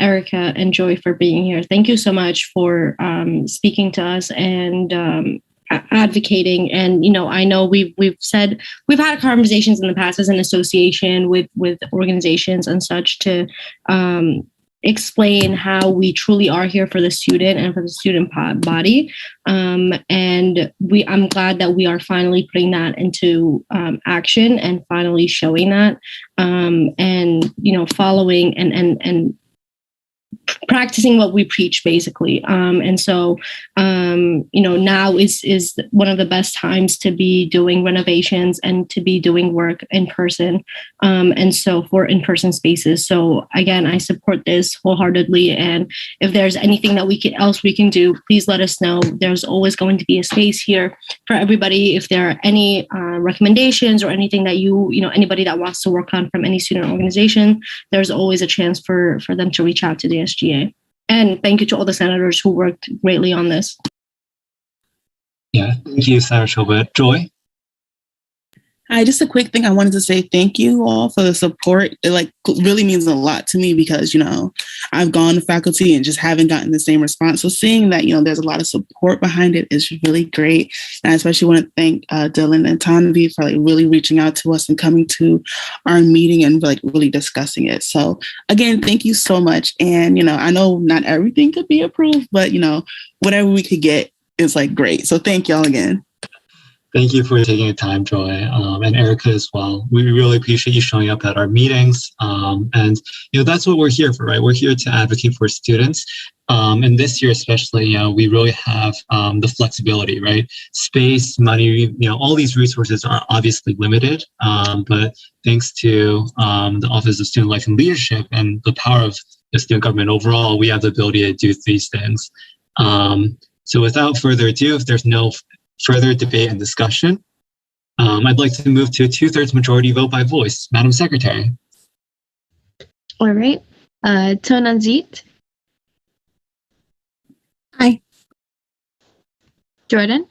Erica and Joy for being here. Thank you so much for speaking to us and advocating. And I know we've had conversations in the past as an association with organizations and such to explain how we truly are here for the student and for the student body. And I'm glad that we are finally putting that into action and finally showing that, and following and practicing what we preach, basically. And so, now is one of the best times to be doing renovations and to be doing work in person. And so for in-person spaces. So again, I support this wholeheartedly. And if there's anything that else we can do, please let us know. There's always going to be a space here for everybody. If there are any recommendations or anything that anybody that wants to work on from any student organization, there's always a chance for them to reach out to the SGA. And thank you to all the senators who worked greatly on this. Yeah, thank you, Senator Chobet. Joy? Hi, just a quick thing. I wanted to say thank you all for the support. It really means a lot to me because, I've gone to faculty and just haven't gotten the same response. So seeing that, there's a lot of support behind it is really great. And I especially want to thank Dylan and Tanvi for really reaching out to us and coming to our meeting and really discussing it. So again, thank you so much. And, I know not everything could be approved, but, whatever we could get is great. So thank y'all again. Thank you for taking the time, Joy, and Erica as well. We really appreciate you showing up at our meetings. And that's what we're here for, right? We're here to advocate for students. And this year especially, we really have the flexibility, right? Space, money, all these resources are obviously limited. But thanks to the Office of Student Life and Leadership and the power of the student government overall, we have the ability to do these things. So without further ado, if there's no further debate and discussion, I'd like to move to a 2/3 majority vote by voice. Madam Secretary. All right. Tonanzit. Aye. Jordan.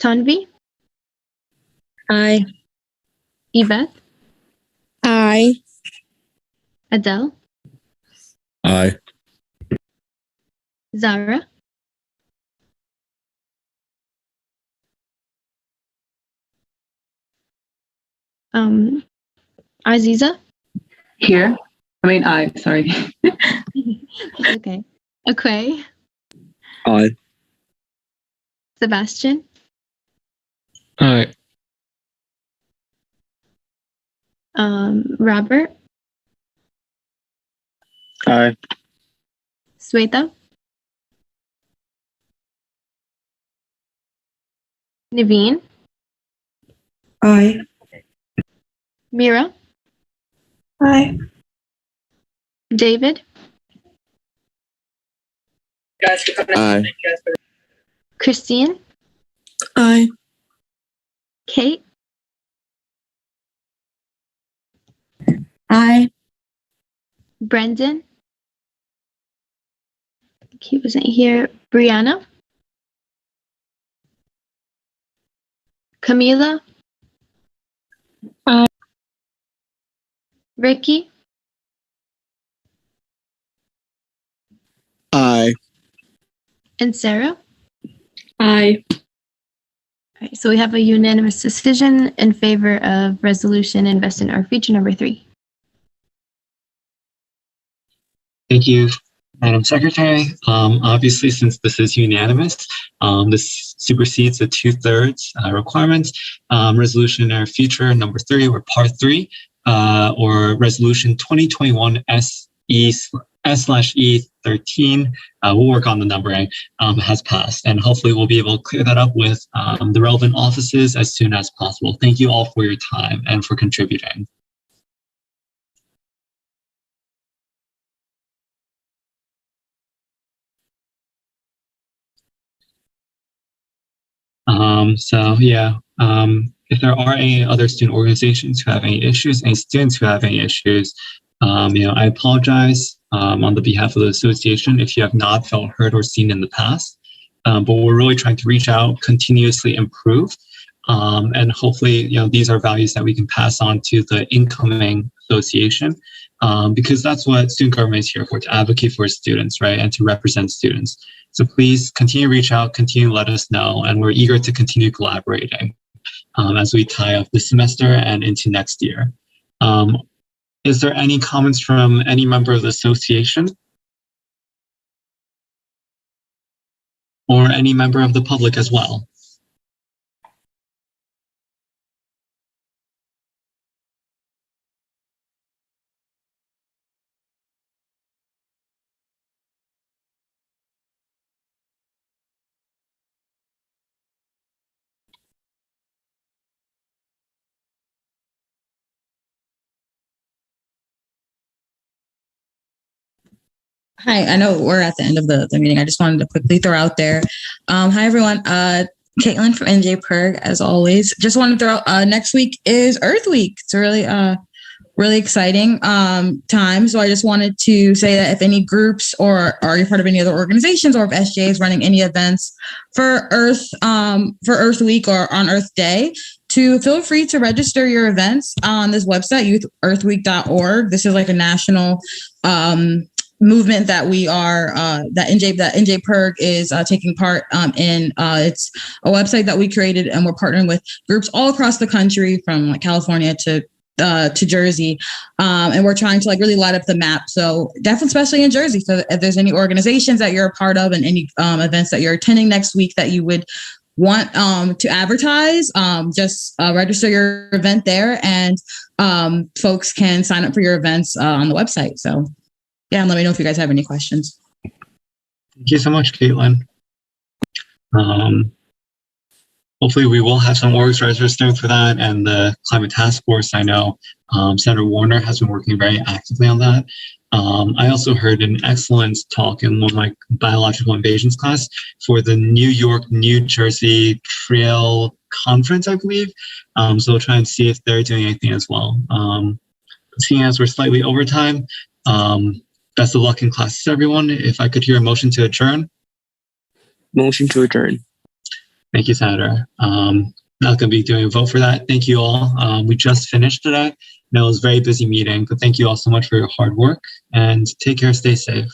Tanvi. Aye. Yvette. Aye. Adele. Aye. Zara. Aziza. Here. Aye, sorry. Okay. Akwe. Aye. Sebastian. Aye. Robert. Aye. Sweta. Naveen. Aye. Mira. Aye. David. Aye. Christine. Aye. Kate. Aye. Brendan. He wasn't here. Brianna. Camila. Aye. Ricky. Aye. And Sarah. Aye. All right, so we have a unanimous decision in favor of resolution Invest in Our Future number 3. Thank you, Madam Secretary. Obviously, since this is unanimous, this supersedes the 2/3 requirement. Resolution in Our Future number 3, or Part 3, or Resolution 2021 S/E13, we'll work on the numbering, has passed. And hopefully we'll be able to clear that up with the relevant offices as soon as possible. Thank you all for your time and for contributing. If there are any other student organizations who have any issues, any students who have any issues, I apologize on the behalf of the association if you have not felt heard or seen in the past. But we're really trying to reach out, continuously improve, and hopefully, these are values that we can pass on to the incoming association, because that's what student government is here for, to advocate for students, right, and to represent students. So please continue to reach out, continue to let us know, and we're eager to continue collaborating as we tie up this semester and into next year. Is there any comments from any member of the association? Or any member of the public as well? Hi, I know we're at the end of the meeting. I just wanted to quickly throw out there. Hi, everyone. Caitlin from NJPerg, as always. Just wanted to throw out, next week is Earth Week. It's a really exciting time. So I just wanted to say that if any groups or are you part of any other organizations, or if SGA is running any events for Earth Week or on Earth Day, to feel free to register your events on this website, youthearthweek.org. This is like a national movement that we are that NJPerg is taking part in. It's a website that we created, and we're partnering with groups all across the country, from like California to Jersey, and we're trying to like really light up the map. So definitely, especially in Jersey. So if there's any organizations that you're a part of and any events that you're attending next week that you would want to advertise, just register your event there, and folks can sign up for your events on the website. So yeah, and let me know if you guys have any questions. Thank you so much, Caitlin. Hopefully we will have some orgs registering for that, and the Climate Task Force, I know Senator Warner has been working very actively on that. I also heard an excellent talk in one of my biological invasions class for the New York, New Jersey Trail Conference, I believe. So we'll try and see if they're doing anything as well. Seeing as we're slightly over time, best of luck in classes, everyone. If I could hear a motion to adjourn. Motion to adjourn. Thank you, Senator. Not going to be doing a vote for that. Thank you all. We just finished today. I know it was a very busy meeting, but thank you all so much for your hard work, and take care, stay safe.